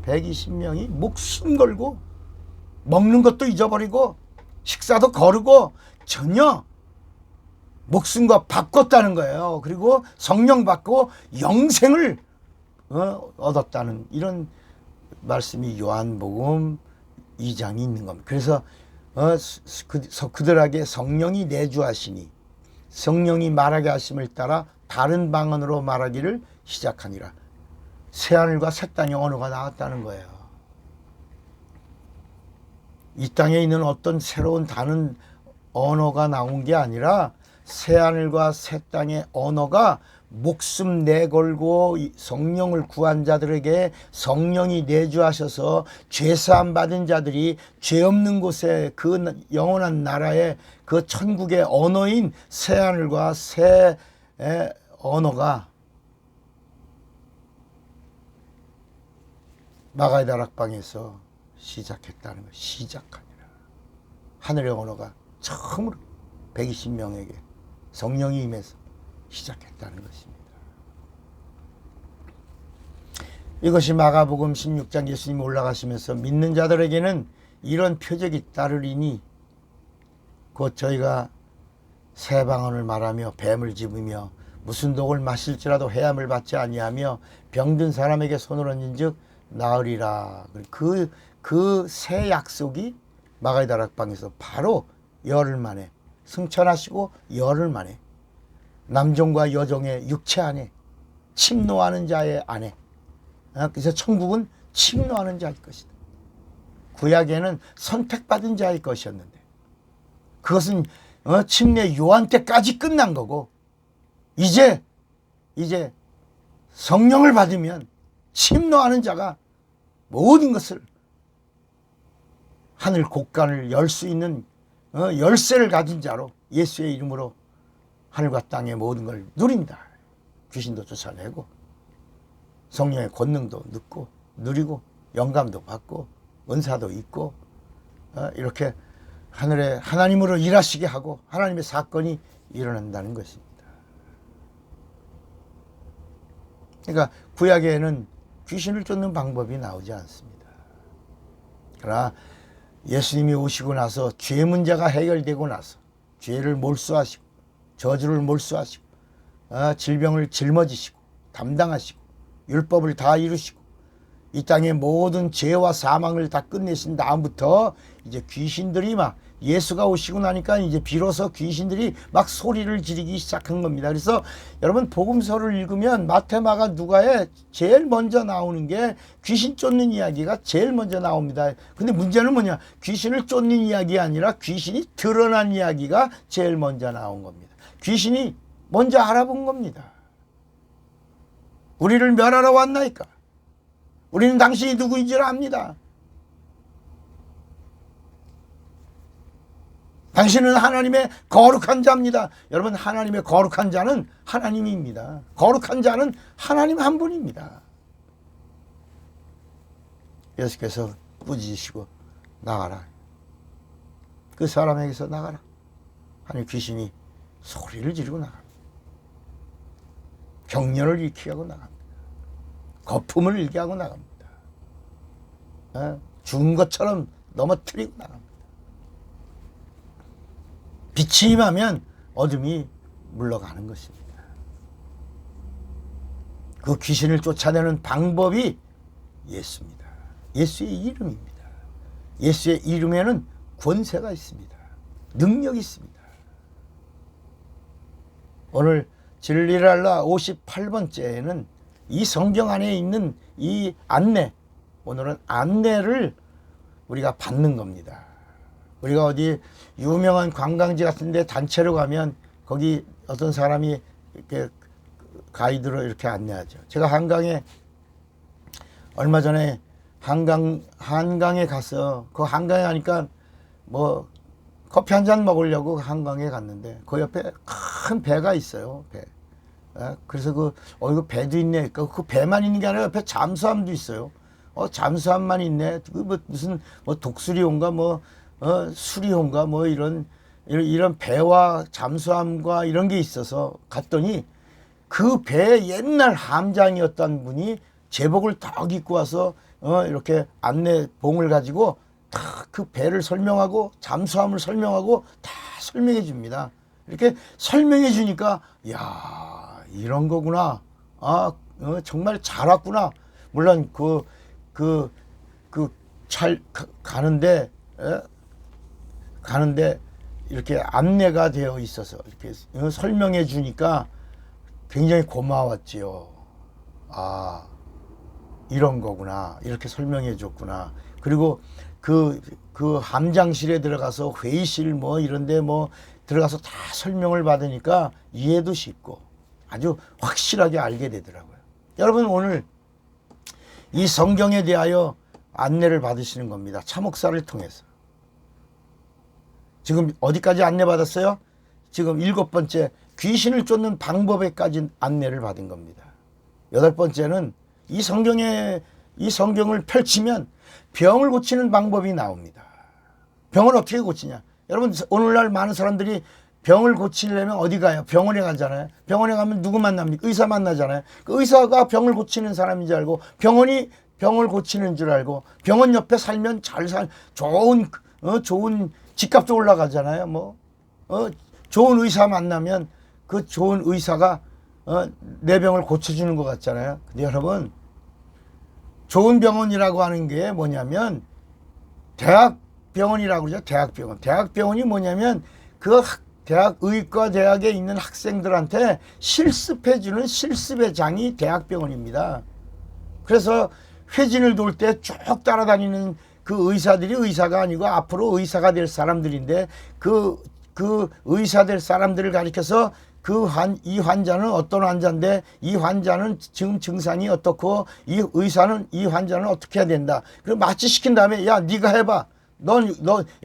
120명이 목숨 걸고 먹는 것도 잊어버리고 식사도 거르고 전혀 목숨과 바꿨다는 거예요. 그리고 성령 받고 영생을 얻었다는 이런 말씀이 요한복음 2장이 있는 겁니다. 그래서 그들에게 성령이 내주하시니 성령이 말하게 하심을 따라 다른 방언으로 말하기를 시작하니라. 새하늘과 새 땅의 언어가 나왔다는 거예요. 이 땅에 있는 어떤 새로운 다른 언어가 나온 게 아니라 새하늘과 새 땅의 언어가 목숨 내걸고 성령을 구한 자들에게 성령이 내주하셔서 죄사함 받은 자들이 죄 없는 곳에 그 영원한 나라의 그 천국의 언어인 새하늘과 새 언어가 마가의 다락방에서 시작했다는 것. 시작하니라. 하늘의 언어가 처음으로 120명에게 성령이 임해서 시작했다는 것입니다. 이것이 마가복음 16장 예수님이 올라가시면서 믿는 자들에게는 이런 표적이 따르리니 곧 저희가 새 방언을 말하며 뱀을 집으며 무슨 독을 마실지라도 해함을 받지 아니하며 병든 사람에게 손을 얹은즉 나으리라. 그 새 약속이 마가의 다락방에서 바로 열흘 만에 승천하시고 열흘 만에 남종과 여종의 육체 안에 침노하는 자의 안에, 그래서 천국은 침노하는 자일 것이다. 구약에는 선택받은 자의 것이었는데 그것은 침례 요한 때까지 끝난 거고 이제 성령을 받으면 침노하는 자가 모든 것을 하늘 곳간을 열 수 있는 열쇠를 가진 자로 예수의 이름으로 하늘과 땅의 모든 걸 누린다. 귀신도 쫓아내고 성령의 권능도 누리고 영감도 받고 은사도 있고 이렇게 하늘에 하나님으로 일하시게 하고 하나님의 사건이 일어난다는 것입니다. 그러니까 구약에는 귀신을 쫓는 방법이 나오지 않습니다. 그러나 예수님이 오시고 나서 죄 문제가 해결되고 나서 죄를 몰수하시고 저주를 몰수하시고 질병을 짊어지시고 담당하시고 율법을 다 이루시고 이 땅의 모든 죄와 사망을 다 끝내신 다음부터 이제 귀신들이 막 예수가 오시고 나니까 이제 비로소 귀신들이 막 소리를 지르기 시작한 겁니다. 그래서 여러분 복음서를 읽으면 마태, 마가, 누가에 제일 먼저 나오는 게 귀신 쫓는 이야기가 제일 먼저 나옵니다. 근데 문제는 뭐냐? 귀신을 쫓는 이야기 아니라 귀신이 드러난 이야기가 제일 먼저 나온 겁니다. 귀신이 먼저 알아본 겁니다. 우리를 멸하러 왔나이까? 우리는 당신이 누구인지를 압니다. 당신은 하나님의 거룩한 자입니다. 여러분, 하나님의 거룩한 자는 하나님입니다. 거룩한 자는 하나님 한 분입니다. 예수께서 꾸짖으시고 나가라. 그 사람에게서 나가라. 하니 귀신이 소리를 지르고 나갑니다. 경련을 일으키게 하고 나갑니다. 거품을 일게 하고 나갑니다. 죽은 것처럼 넘어뜨리고 나갑니다. 빛이 임하면 어둠이 물러가는 것입니다. 그 귀신을 쫓아내는 방법이 예수입니다. 예수의 이름입니다. 예수의 이름에는 권세가 있습니다. 능력이 있습니다. 오늘 진리를 알라 58번째에는 이 성경 안에 있는 이 안내, 오늘은 안내를 우리가 받는 겁니다. 우리가 어디 유명한 관광지 같은 데 단체로 가면 거기 어떤 사람이 이렇게 가이드로 이렇게 안내하죠. 제가 한강에 얼마 전에 한강에 가서 그 한강에 가니까 뭐 커피 한 잔 먹으려고 한강에 갔는데 그 옆에 큰 배가 있어요. 배. 그래서 이거 배도 있네. 그 배만 있는 게 아니라 옆에 잠수함도 있어요. 잠수함만 있네. 무슨 독수리호인가 수리호인가 이런 배와 잠수함과 이런 게 있어서 갔더니 그 배의 옛날 함장이었던 분이 제복을 딱 입고 와서 이렇게 안내 봉을 가지고 다 그 배를 설명하고 잠수함을 설명하고 다 설명해 줍니다. 이렇게 설명해 주니까 야, 이런 거구나. 정말 잘 왔구나. 물론 가는데 이렇게 안내가 되어 있어서 이렇게 설명해 주니까 굉장히 고마웠지요. 이런 거구나. 이렇게 설명해 줬구나. 그리고 그 함장실에 들어가서 회의실 이런데 들어가서 다 설명을 받으니까 이해도 쉽고 아주 확실하게 알게 되더라고요. 여러분, 오늘 이 성경에 대하여 안내를 받으시는 겁니다. 차목사를 통해서. 지금 어디까지 안내받았어요? 지금 7번째, 귀신을 쫓는 방법에까지 안내를 받은 겁니다. 8번째는 이 성경을 펼치면 병을 고치는 방법이 나옵니다. 병을 어떻게 고치냐? 여러분, 오늘날 많은 사람들이 병을 고치려면 어디 가요? 병원에 가잖아요. 병원에 가면 누구 만납니까? 의사 만나잖아요. 그 의사가 병을 고치는 사람인 줄 알고 병원이 병을 고치는 줄 알고 병원 옆에 살면 좋은 집값도 올라가잖아요. 좋은 의사 만나면 그 좋은 의사가 내 병을 고쳐주는 것 같잖아요. 근데 여러분, 좋은 병원이라고 하는 게 뭐냐면 대학병원이라고 그러죠. 대학병원. 대학병원이 뭐냐면 의과대학에 있는 학생들한테 실습해주는 실습의 장이 대학병원입니다. 그래서 회진을 돌 때 쭉 따라다니는 그 의사들이 의사가 아니고 앞으로 의사가 될 사람들인데 그 의사 될 사람들을 가리켜서 이 환자는 어떤 환자인데 이 환자는 지금 증상이 어떻고 이 의사는 이 환자는 어떻게 해야 된다. 그럼 마취시킨 다음에 야 네가 해봐.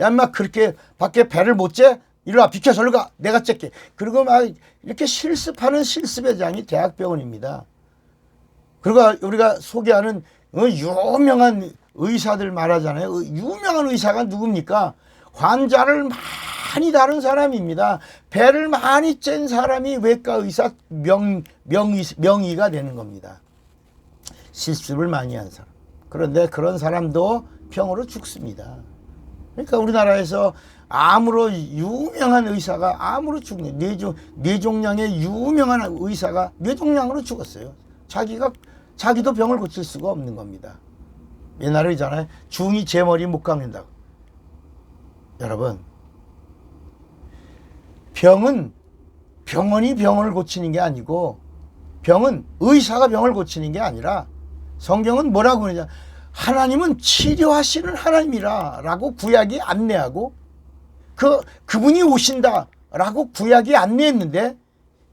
야 인마 그렇게 밖에 배를 못 재? 이리 와 비켜 절로 가. 내가 쬐게. 그리고 막 이렇게 실습하는 실습의 장이 대학병원입니다. 그리고 우리가 소개하는 유명한 의사들 말하잖아요. 유명한 의사가 누굽니까? 환자를 많이 다룬 사람입니다. 배를 많이 짠 사람이 외과 의사 명의가 되는 겁니다. 실습을 많이 한 사람. 그런데 그런 사람도 병으로 죽습니다. 그러니까 우리나라에서 암으로 유명한 의사가 암으로 죽는 뇌종양의 유명한 의사가 뇌종양으로 죽었어요. 자기도 병을 고칠 수가 없는 겁니다. 옛날에 있잖아요. 중이 제 머리 못 감는다고. 여러분, 병은 병원이 병을 고치는 게 아니고 병은 의사가 병을 고치는 게 아니라 성경은 뭐라고 그러냐. 하나님은 치료하시는 하나님이라 라고 구약이 안내하고 그분이 오신다 라고 구약이 안내했는데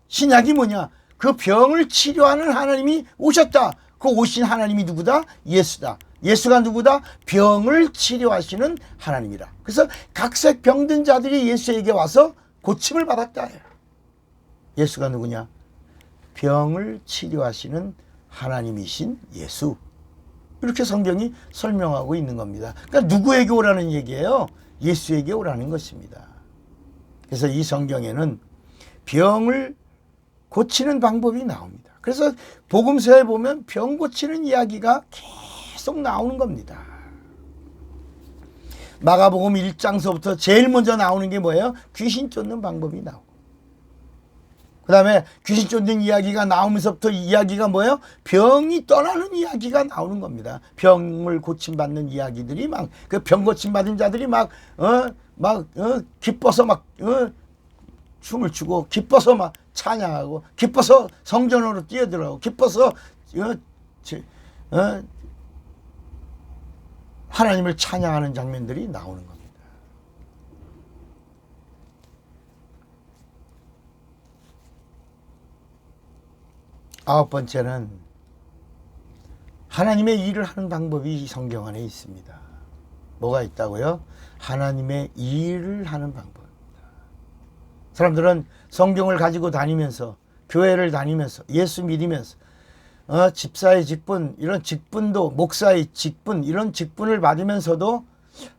신약이 뭐냐. 그 병을 치료하는 하나님이 오셨다. 그 오신 하나님이 누구다? 예수다. 예수가 누구다? 병을 치료하시는 하나님이라. 그래서 각색 병든 자들이 예수에게 와서 고침을 받았다. 예수가 누구냐? 병을 치료하시는 하나님이신 예수. 이렇게 성경이 설명하고 있는 겁니다. 그러니까 누구에게 오라는 얘기예요? 예수에게 오라는 것입니다. 그래서 이 성경에는 병을 고치는 방법이 나옵니다. 그래서 복음서에 보면 병 고치는 이야기가 계속 나오는 겁니다. 마가복음 1장서부터 제일 먼저 나오는 게 뭐예요? 귀신 쫓는 방법이 나오고, 그 다음에 귀신 쫓는 이야기가 나오면서부터 이야기가 뭐예요? 병이 떠나는 이야기가 나오는 겁니다. 병을 고침받는 이야기들이 그 병 고침받은 자들이 기뻐서 춤을 추고, 기뻐서 찬양하고, 기뻐서 성전으로 뛰어들어가고, 기뻐서 하나님을 찬양하는 장면들이 나오는 겁니다. 아홉 번째는 하나님의 일을 하는 방법이 성경 안에 있습니다. 뭐가 있다고요? 하나님의 일을 하는 방법입니다. 사람들은 성경을 가지고 다니면서, 교회를 다니면서, 예수 믿으면서 집사의 직분, 이런 직분도, 목사의 직분, 이런 직분을 받으면서도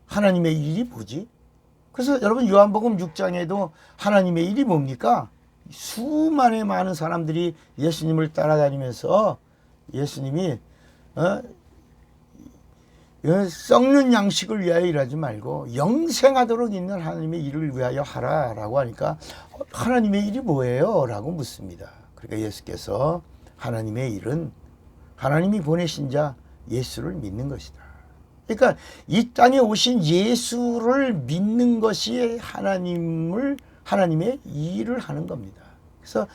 하나님의 일이 뭐지? 그래서 여러분 요한복음 6장에도 하나님의 일이 뭡니까? 수많은 많은 사람들이 예수님을 따라다니면서 예수님이 썩는 양식을 위하여 일하지 말고 영생하도록 있는 하나님의 일을 위하여 하라라고 하니까 하나님의 일이 뭐예요? 라고 묻습니다. 그러니까 예수께서 하나님의 일은 하나님이 보내신 자 예수를 믿는 것이다. 그러니까 이 땅에 오신 예수를 믿는 것이 하나님의 일을 하는 겁니다. 그래서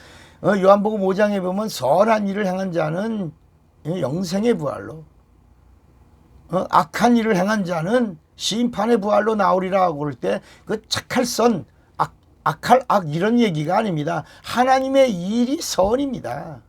요한복음 5장에 보면 선한 일을 행한 자는 영생의 부활로, 악한 일을 행한 자는 심판의 부활로 나오리라고 그럴 때 그 착할 선, 악할 악 이런 얘기가 아닙니다. 하나님의 일이 선입니다.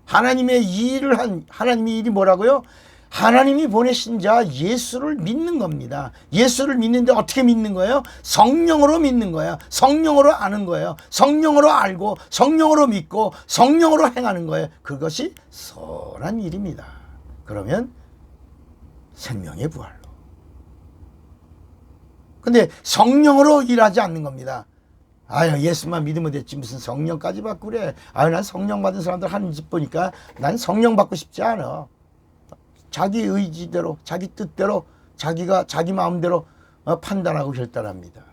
하나님의 일이 뭐라고요? 하나님이 보내신 자 예수를 믿는 겁니다. 예수를 믿는데 어떻게 믿는 거예요? 성령으로 믿는 거예요. 성령으로 아는 거예요. 성령으로 알고 성령으로 믿고 성령으로 행하는 거예요. 그것이 선한 일입니다. 그러면 생명의 부활로. 근데 성령으로 일하지 않는 겁니다. 아유, 예수만 믿으면 됐지 무슨 성령까지 받고 그래. 아유, 난 성령 받은 사람들 하는 짓 보니까 난 성령 받고 싶지 않아. 자기 의지대로, 자기 뜻대로, 자기가 자기 마음대로 판단하고 결단합니다.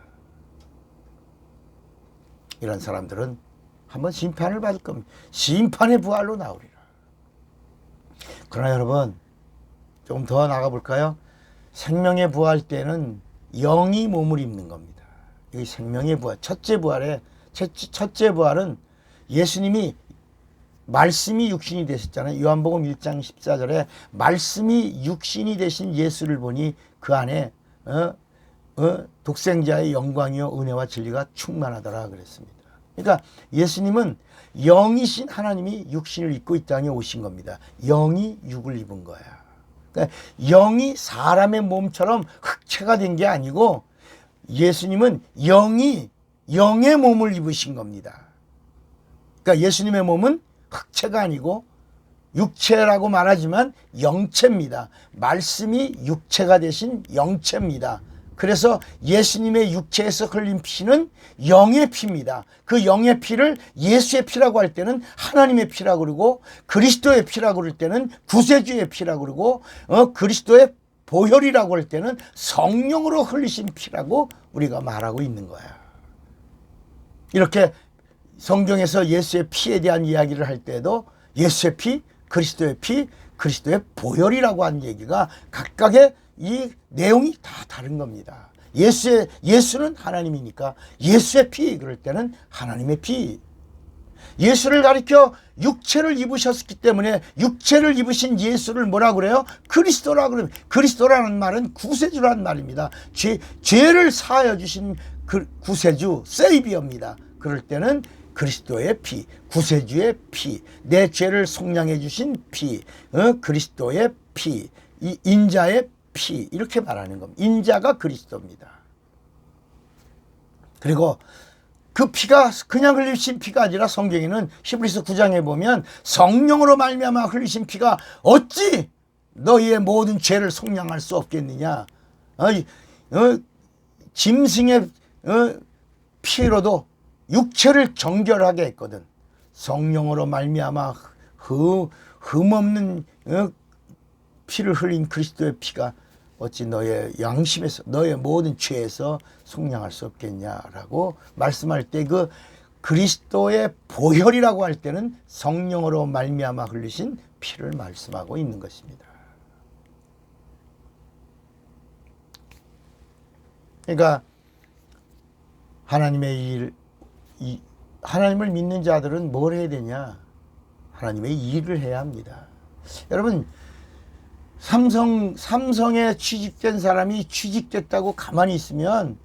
이런 사람들은 한번 심판을 받을 겁니다. 심판의 부활로 나오리라. 그러나 여러분, 조금 더 나가볼까요? 생명의 부활 때는 영이 몸을 입는 겁니다. 이 생명의 부활, 첫째 부활은 예수님이 말씀이 육신이 되셨잖아요. 요한복음 1장 14절에 말씀이 육신이 되신 예수를 보니 그 안에 독생자의 영광이요 은혜와 진리가 충만하더라 그랬습니다. 그러니까 예수님은 영이신 하나님이 육신을 입고 이 땅에 오신 겁니다. 영이 육을 입은 거야. 그러니까 영이 사람의 몸처럼 흑체가 된 게 아니고 예수님은 영이 영의 몸을 입으신 겁니다. 그러니까 예수님의 몸은 흑체가 아니고 육체라고 말하지만 영체입니다. 말씀이 육체가 되신 영체입니다. 그래서 예수님의 육체에서 흘린 피는 영의 피입니다. 그 영의 피를 예수의 피라고 할 때는 하나님의 피라고 그러고 그리스도의 피라고 그럴 때는 구세주의 피라고 그러고 그리스도의 보혈이라고 할 때는 성령으로 흘리신 피라고 우리가 말하고 있는 거야. 이렇게 성경에서 예수의 피에 대한 이야기를 할 때도 예수의 피, 그리스도의 피, 그리스도의 보혈이라고 한 얘기가 각각의 이 내용이 다 다른 겁니다. 예수는 하나님이니까 예수의 피 그럴 때는 하나님의 피. 예수를 가리켜 육체를 입으셨기 때문에 육체를 입으신 예수를 뭐라고 그래요? 그리스도라고 그래요. 그리스도라는 말은 구세주라는 말입니다. 죄를 사하여 주신 구세주, 세이비어입니다. 그럴 때는 그리스도의 피, 구세주의 피, 내 죄를 속량해 주신 피, 그리스도의 피, 이 인자의 피 이렇게 말하는 겁니다. 인자가 그리스도입니다. 그리고 그 피가 그냥 흘리신 피가 아니라 성경에는 히브리서 9장에 보면 성령으로 말미암아 흘리신 피가 어찌 너희의 모든 죄를 속량할 수 없겠느냐. 짐승의 피로도 육체를 정결하게 했거든. 성령으로 말미암아 흠없는 피를 흘린 그리스도의 피가 어찌 너의 양심에서 너의 모든 죄에서 속량할 수 없겠냐라고 말씀할 때 그 그리스도의 보혈이라고 할 때는 성령으로 말미암아 흘리신 피를 말씀하고 있는 것입니다. 그러니까 하나님의 하나님을 믿는 자들은 뭘 해야 되냐? 하나님의 일을 해야 합니다. 여러분, 삼성에 취직된 사람이 취직됐다고 가만히 있으면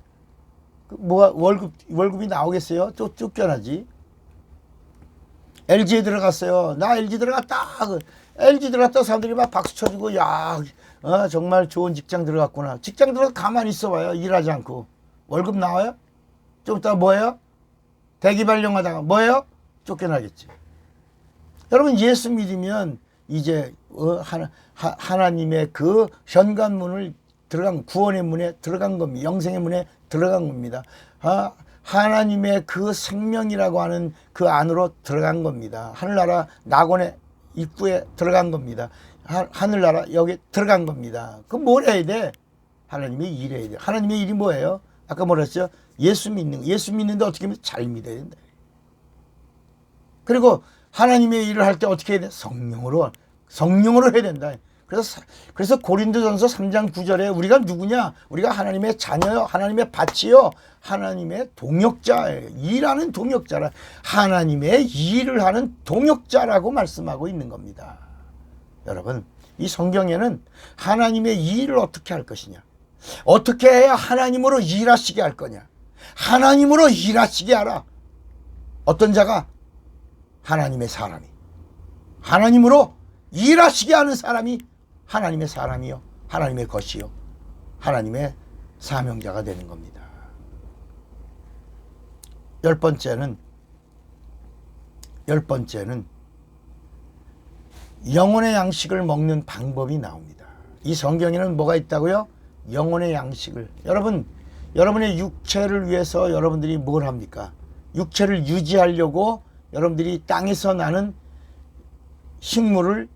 월급이 나오겠어요? 또 쫓겨나지. LG에 들어갔어요. 나 LG 들어갔다. LG 들어갔다 사람들이 막 박수 쳐주고 야 정말 좋은 직장 들어갔구나. 직장 들어가서 가만히 있어봐요. 일하지 않고. 월급 나와요? 좀 이따가 뭐예요? 대기 발령하다가 뭐예요? 쫓겨나겠지. 여러분 예수 믿으면 이제 하나님의 그 현관문을 들어간 구원의 문에 들어간 겁니다. 영생의 문에 들어간 겁니다. 하나님의 그 생명이라고 하는 그 안으로 들어간 겁니다. 하늘나라 낙원의 입구에 들어간 겁니다. 하늘나라 여기 들어간 겁니다. 그럼 뭘 해야 돼? 하나님의 일 해야 돼. 하나님의 일이 뭐예요? 아까 뭐라 했죠? 예수 믿는데 어떻게 하면 잘 믿어야 된다. 그리고 하나님의 일을 할 때 어떻게 해야 돼? 성령으로 해야 된다. 그래서 고린도전서 3장 9절에 우리가 누구냐? 우리가 하나님의 자녀요, 하나님의 밭이요, 하나님의 동역자예요. 일하는 동역자라. 하나님의 일을 하는 동역자라고 말씀하고 있는 겁니다. 여러분, 이 성경에는 하나님의 일을 어떻게 할 것이냐? 어떻게 해야 하나님으로 일하시게 할 거냐? 하나님으로 일하시게 하라. 어떤 자가? 하나님의 사람이. 하나님으로 일하시게 하는 사람이 하나님의 사람이요, 하나님의 것이요, 하나님의 사명자가 되는 겁니다. 열 번째는 영혼의 양식을 먹는 방법이 나옵니다. 이 성경에는 뭐가 있다고요? 영혼의 양식을. 여러분의 육체를 위해서 여러분들이 뭘 합니까? 육체를 유지하려고 여러분들이 땅에서 나는 식물을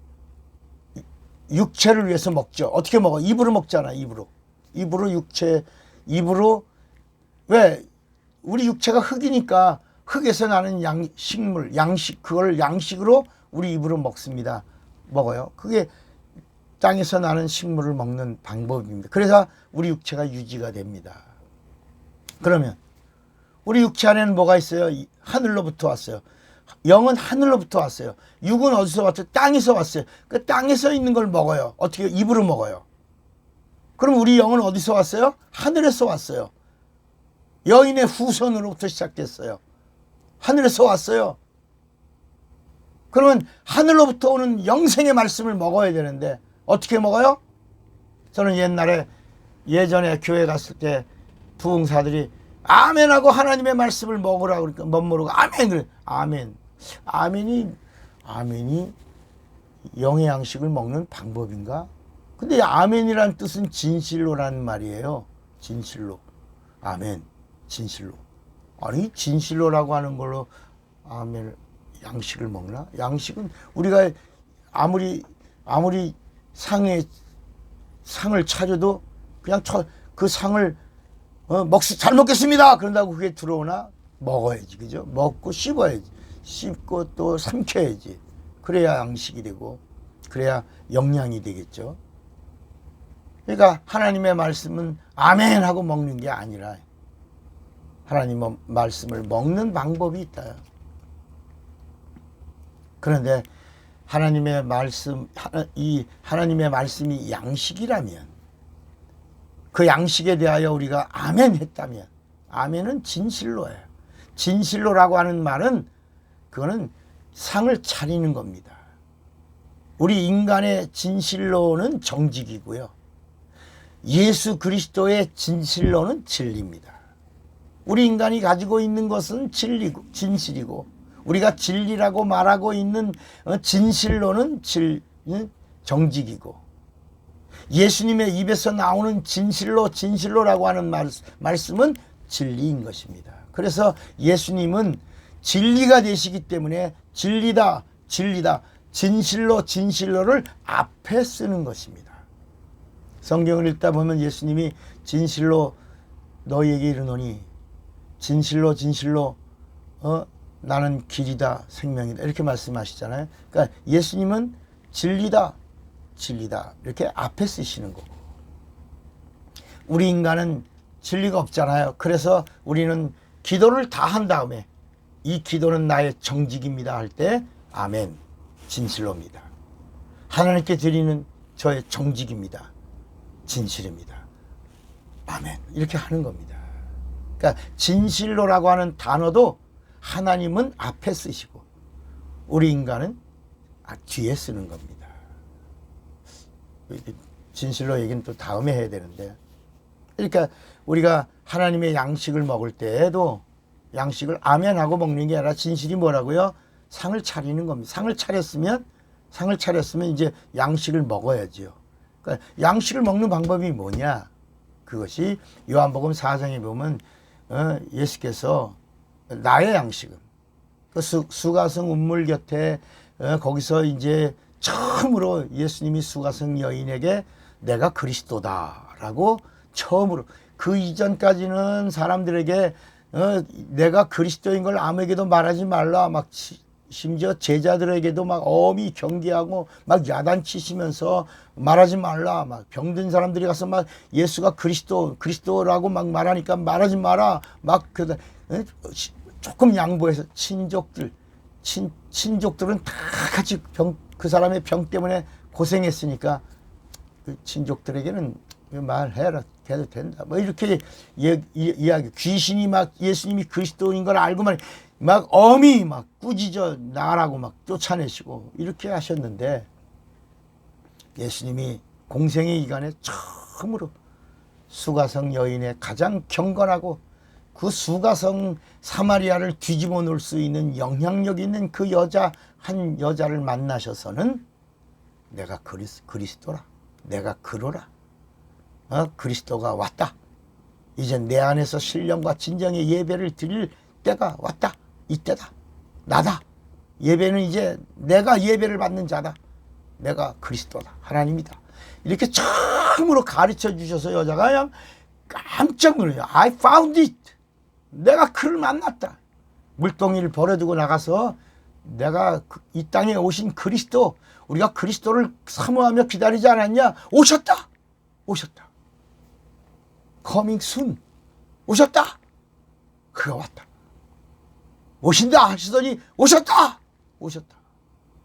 육체를 위해서 먹죠. 어떻게 먹어? 입으로 먹잖아. 입으로 육체, 입으로. 왜? 우리 육체가 흙이니까 흙에서 나는 식물, 양식, 그걸 양식으로 우리 입으로 먹어요. 그게 땅에서 나는 식물을 먹는 방법입니다. 그래서 우리 육체가 유지가 됩니다. 그러면 우리 육체 안에는 뭐가 있어요? 하늘로부터 왔어요. 영은 하늘로부터 왔어요. 육은 어디서 왔죠? 땅에서 왔어요. 그 땅에서 있는 걸 먹어요. 어떻게? 입으로 먹어요. 그럼 우리 영은 어디서 왔어요? 하늘에서 왔어요. 여인의 후손으로부터 시작됐어요. 하늘에서 왔어요. 그러면 하늘로부터 오는 영생의 말씀을 먹어야 되는데 어떻게 먹어요? 저는 예전에 교회 갔을 때 부흥사들이 아멘하고 하나님의 말씀을 먹으라고 그러니까 못 모르고 아멘 그래. 아멘이 영의 양식을 먹는 방법인가? 근데 아멘이란 뜻은 진실로라는 말이에요. 진실로. 아멘. 진실로. 아니 진실로라고 하는 걸로 아멘 양식을 먹나? 양식은 우리가 아무리 상을 차려도 그냥 그 상을 잘 먹겠습니다. 그런다고 그게 들어오나? 먹어야지. 그죠? 먹고 씹어야지. 씹고 또 삼켜야지. 그래야 양식이 되고 그래야 영양이 되겠죠. 그러니까 하나님의 말씀은 아멘 하고 먹는 게 아니라 하나님의 말씀을 먹는 방법이 있다. 그런데 하나님의 말씀이 양식이라면 그 양식에 대하여 우리가 아멘 했다면 아멘은 진실로예요. 진실로라고 하는 말은 그거는 상을 차리는 겁니다. 우리 인간의 진실로는 정직이고요. 예수 그리스도의 진실로는 진리입니다. 우리 인간이 가지고 있는 것은 진실이고 우리가 진리라고 말하고 있는 진실로는 정직이고 예수님의 입에서 나오는 진실로라고 하는 말씀은 진리인 것입니다. 그래서 예수님은 진리가 되시기 때문에 진리다 진실로를 앞에 쓰는 것입니다. 성경을 읽다 보면 예수님이 진실로 너희에게 이르노니 진실로 나는 길이다 생명이다 이렇게 말씀하시잖아요. 그러니까 예수님은 진리다 이렇게 앞에 쓰시는 거고 우리 인간은 진리가 없잖아요. 그래서 우리는 기도를 다 한 다음에 이 기도는 나의 정직입니다 할 때 아멘 진실로입니다. 하나님께 드리는 저의 정직입니다. 진실입니다. 아멘 이렇게 하는 겁니다. 그러니까 진실로라고 하는 단어도 하나님은 앞에 쓰시고 우리 인간은 뒤에 쓰는 겁니다. 진실로 얘기는 또 다음에 해야 되는데 그러니까 우리가 하나님의 양식을 먹을 때에도 양식을 아멘하고 먹는 게 아니라 진실이 뭐라고요? 상을 차리는 겁니다. 상을 차렸으면 이제 양식을 먹어야지요. 그러니까 양식을 먹는 방법이 뭐냐? 그것이 요한복음 4장에 보면 예수께서 나의 양식은 그 수가성 운물 곁에 거기서 이제 처음으로 예수님이 수가성 여인에게 내가 그리스도다라고 처음으로 그 이전까지는 사람들에게 내가 그리스도인 걸 아무에게도 말하지 말라 막 심지어 제자들에게도 막 엄히 경계하고 막 야단치시면서 말하지 말라 막 병든 사람들이 가서 막 예수가 그리스도라고 막 말하니까 말하지 마라 막 조금 양보해서 친족들은 다 같이 그 사람의 병 때문에 고생했으니까 그 친족들에게는 말해라 해도 된다 뭐 이렇게 이야기 귀신이 막 예수님이 그리스도인 걸 알고만 막 엄히 막 꾸짖어 나라고 막 쫓아내시고 이렇게 하셨는데 예수님이 공생의 기간에 처음으로 수가성 여인의 가장 경건하고 그 수가성 사마리아를 뒤집어 놓을 수 있는 영향력 있는 그 한 여자를 만나셔서는 내가 그리스도라 내가 그러라 그리스도가 왔다 이제 내 안에서 신령과 진정의 예배를 드릴 때가 왔다. 이때다. 나다. 예배는 이제 내가 예배를 받는 자다. 내가 그리스도다. 하나님이다. 이렇게 처음으로 가르쳐 주셔서 여자가 그냥 깜짝 놀라요. I found it. 내가 그를 만났다. 물동이를 버려두고 나가서 내가 이 땅에 오신 그리스도, 우리가 그리스도를 사모하며 기다리지 않았냐? 오셨다. 오셨다. coming soon. 오셨다. 그가 왔다. 오신다 하시더니 오셨다. 오셨다.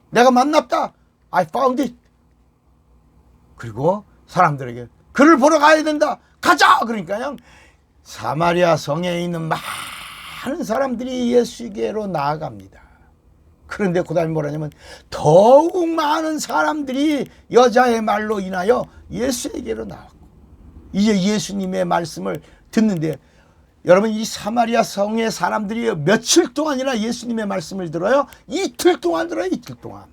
내가 만났다. I found it. 그리고 사람들에게 그를 보러 가야 된다. 가자. 그러니까 그냥 사마리아 성에 있는 많은 사람들이 예수께로 나아갑니다. 그런데 그 다음에 뭐라냐면 더욱 많은 사람들이 여자의 말로 인하여 예수에게로 나왔고, 이제 예수님의 말씀을 듣는데, 여러분 이 사마리아 성의 사람들이 며칠 동안이나 예수님의 말씀을 들어요? 이틀 동안 들어요. 이틀 동안.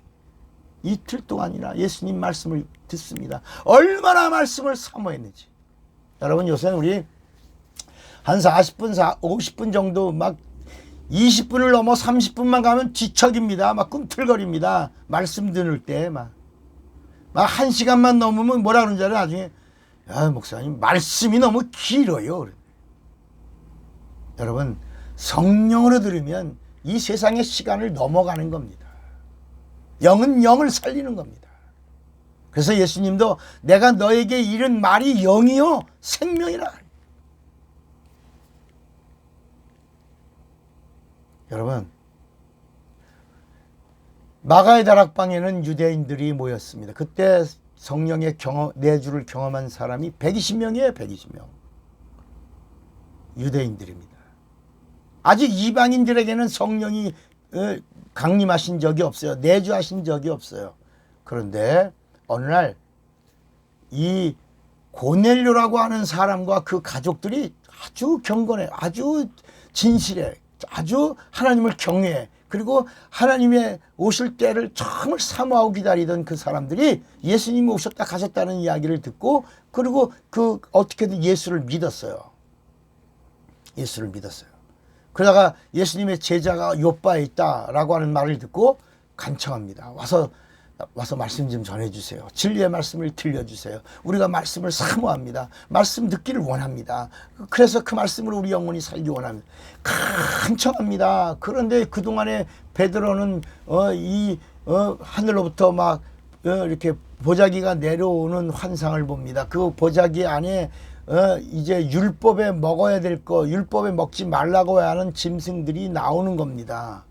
이틀 동안이나 예수님 말씀을 듣습니다. 얼마나 말씀을 사모했는지. 여러분 요새 우리 한 40분, 50분 정도 막 20분을 넘어 30분만 가면 뒤척입니다. 막 꿈틀거립니다. 말씀 들을 때 막 1시간만 넘으면 뭐라 그러는지 알아요? 나중에 야 목사님 말씀이 너무 길어요. 여러분 성령으로 들으면 이 세상의 시간을 넘어가는 겁니다. 영은 영을 살리는 겁니다. 그래서 예수님도 내가 너에게 이른 말이 영이요 생명이라. 여러분 마가의 다락방에는 유대인들이 모였습니다. 그때 성령의 내주를 경험한 사람이 120명이에요. 120명. 유대인들입니다. 아직 이방인들에게는 성령이 강림하신 적이 없어요. 내주하신 적이 없어요. 그런데 어느 날 이 고넬료라고 하는 사람과 그 가족들이 아주 경건해, 아주 진실해, 아주 하나님을 경외해. 그리고 하나님의 오실 때를 정말 사모하고 기다리던 그 사람들이 예수님이 오셨다 가셨다는 이야기를 듣고, 그리고 그 어떻게든 예수를 믿었어요. 예수를 믿었어요. 그러다가 예수님의 제자가 요바에 있다라고 하는 말을 듣고 간청합니다. 와서 말씀 좀 전해주세요. 진리의 말씀을 들려주세요. 우리가 말씀을 사모합니다. 말씀 듣기를 원합니다. 그래서 그 말씀으로 우리 영혼이 살기 원합니다. 간청합니다. 그런데 그동안에 베드로는 하늘로부터 막 이렇게 보자기가 내려오는 환상을 봅니다. 그 보자기 안에 이제 율법에 먹어야 될 거, 율법에 먹지 말라고 하는 짐승들이 나오는 겁니다.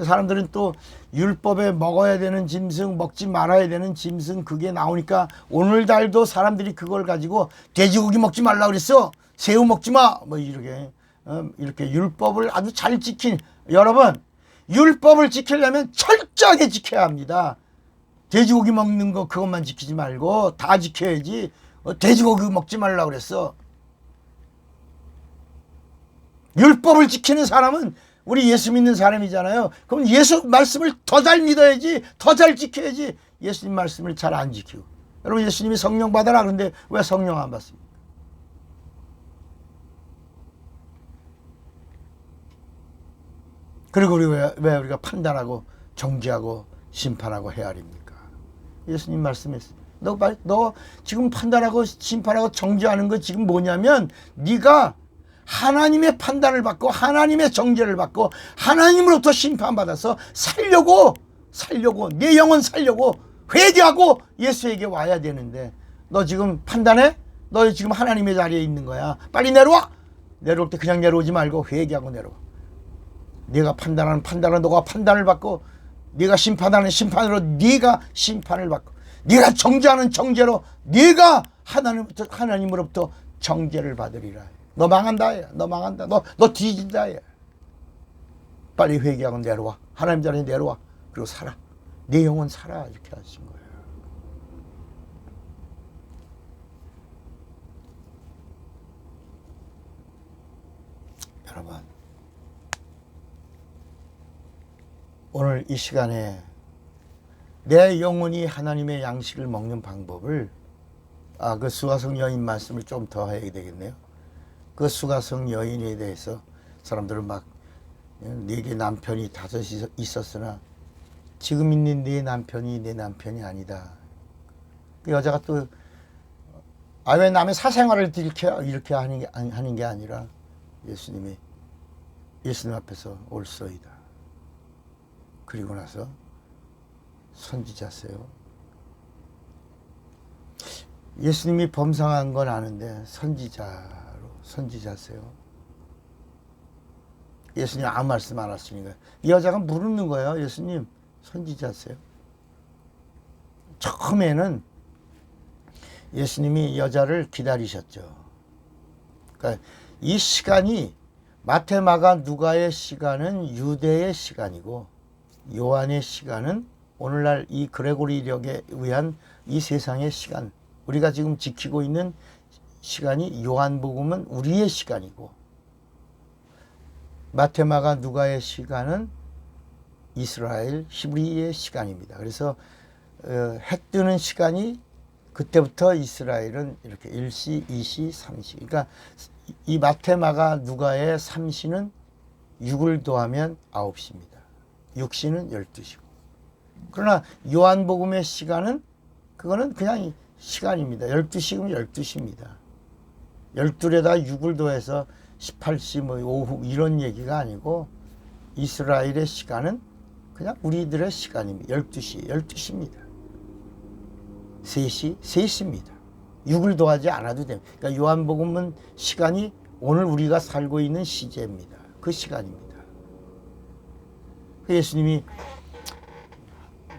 사람들은 또 율법에 먹어야 되는 짐승, 먹지 말아야 되는 짐승, 그게 나오니까 오늘날도 사람들이 그걸 가지고 돼지고기 먹지 말라 그랬어, 새우 먹지 마, 뭐 이렇게 율법을 아주 잘 지킨, 여러분 율법을 지키려면 철저하게 지켜야 합니다. 돼지고기 먹는 거 그것만 지키지 말고 다 지켜야지. 돼지고기 먹지 말라 그랬어. 율법을 지키는 사람은 우리 예수 믿는 사람이잖아요. 그럼 예수 말씀을 더 잘 믿어야지, 더 잘 지켜야지. 예수님 말씀을 잘 안 지키고. 여러분 예수님이 성령 받아라 그런데 왜 성령 안 받습니까? 그리고 왜 우리가 판단하고 정죄하고 심판하고 헤아립니까? 예수님 말씀했어요. 너 지금 판단하고 심판하고 정죄하는 거 지금 뭐냐면, 네가 하나님의 판단을 받고 하나님의 정죄를 받고 하나님으로부터 심판받아서 살려고 내 영혼 살려고 회개하고 예수에게 와야 되는데, 너 지금 판단해? 너 지금 하나님의 자리에 있는 거야. 빨리 내려와. 내려올 때 그냥 내려오지 말고 회개하고 내려와. 네가 판단하는 판단으로 너가 판단을 받고, 네가 심판하는 심판으로 네가 심판을 받고, 네가 정죄하는 정죄로 네가 하나님으로부터 정죄를 받으리라. 너 망한다. 너 망한다. 너 뒤진다. 빨리 회개하고 내려와. 하나님 자리에 내려와. 그리고 살아. 내 영혼 살아. 이렇게 하신 거예요. 여러분, 오늘 이 시간에 내 영혼이 하나님의 양식을 먹는 방법을, 그 수가성 여인 말씀을 좀 더 해야 되겠네요. 그 수가성 여인에 대해서 사람들은 막 네게 남편이 다섯이 있었으나 지금 있는 네 남편이 내 남편이 아니다. 그 여자가 또 왜 남의 사생활을 이렇게 하는 게 아니라 예수님 앞에서 옳소이다. 그리고 나서 선지자세요. 예수님이 범상한 건 아는데 선지자세요. 예수님 아무 말씀 안 하시니까 이 여자가 물는 거예요. 예수님 선지자세요. 처음에는 예수님이 여자를 기다리셨죠. 그러니까 이 시간이 마태, 마가, 누가의 시간은 유대의 시간이고 요한의 시간은 오늘날 이 그레고리력에 의한 이 세상의 시간, 우리가 지금 지키고 있는 시간이 요한복음은 우리의 시간이고 마태, 마가, 누가의 시간은 이스라엘 히브리의 시간입니다. 그래서 해 뜨는 시간이 그때부터 이스라엘은 이렇게 1시, 2시, 3시. 그러니까 이 마태, 마가, 누가의 3시는 6을 더하면 9시입니다. 6시는 12시고. 그러나 요한복음의 시간은 그거는 그냥 시간입니다. 12시면 12시입니다. 12에다 6을 더해서 18시 뭐 오후 이런 얘기가 아니고 이스라엘의 시간은 그냥 우리들의 시간입니다. 12시입니다. 3시입니다. 6을 더하지 않아도 됩니다. 그러니까 요한복음은 시간이 오늘 우리가 살고 있는 시제입니다. 그 시간입니다. 예수님이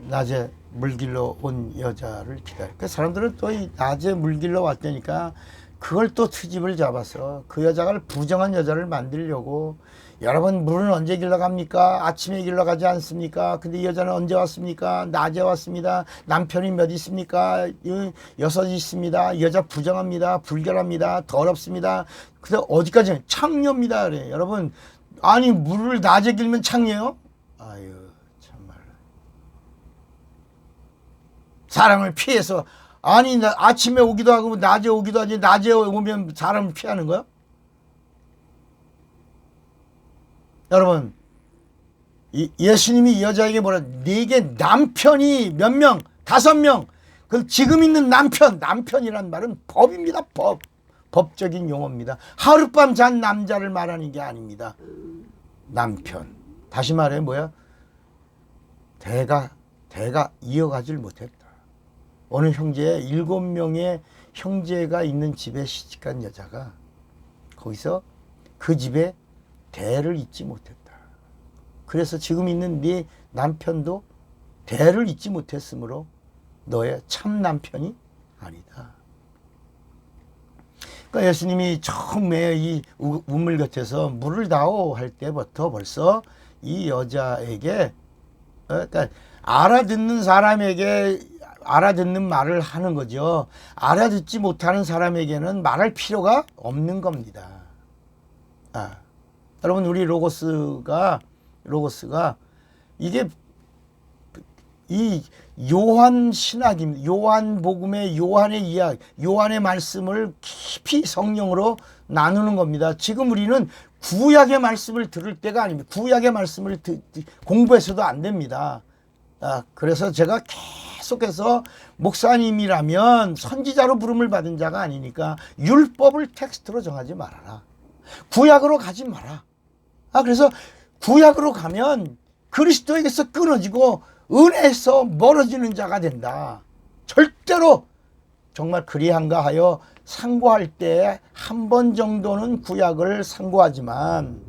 낮에 물길로 온 여자를 기다려. 그 사람들은 또 이 낮에 물길로 왔다니까 그걸 또 트집을 잡아서 그 여자를 부정한 여자를 만들려고 여러분 물은 언제 길러 갑니까? 아침에 길러 가지 않습니까? 근데 이 여자는 언제 왔습니까? 낮에 왔습니다. 남편이 몇 있습니까? 6 있습니다. 이 여자 부정합니다. 불결합니다. 더럽습니다. 근데 어디까지? 창녀입니다. 그래. 여러분 아니 물을 낮에 길면 창녀예요? 아유 정말 사람을 피해서 아니 아침에 오기도 하고 낮에 오기도 하지 낮에 오면 사람을 피하는 거야? 여러분 예수님이 이 여자에게 뭐라 네게 남편이 몇 명? 5명. 그 지금 있는 남편이란 말은 법입니다. 법적인 용어입니다. 하룻밤 잔 남자를 말하는 게 아닙니다. 남편. 다시 말해 뭐야? 대가 이어가질 못했다. 어느 형제에 7명의 형제가 있는 집에 시집간 여자가 거기서 그 집에 대를 잇지 못했다. 그래서 지금 있는 네 남편도 대를 잇지 못했으므로 너의 참 남편이 아니다. 그러니까 예수님이 처음에 이 우물 곁에서 물을 다오 할 때부터 벌써 이 여자에게 그러니까 알아듣는 사람에게 알아듣는 말을 하는 거죠. 알아듣지 못하는 사람에게는 말할 필요가 없는 겁니다. 여러분 우리 로고스가 이게 이 요한 신학입니다. 요한복음의 요한의 이야기, 요한의 말씀을 깊이 성령으로 나누는 겁니다. 지금 우리는 구약의 말씀을 들을 때가 아닙니다. 구약의 말씀을 공부해서도 안 됩니다. 그래서 제가 계속해서 목사님이라면 선지자로 부름을 받은 자가 아니니까 율법을 텍스트로 정하지 말아라. 구약으로 가지 마라. 그래서 구약으로 가면 그리스도에게서 끊어지고 은혜에서 멀어지는 자가 된다. 절대로 정말 그리한가 하여 상고할 때 한 번 정도는 구약을 상고하지만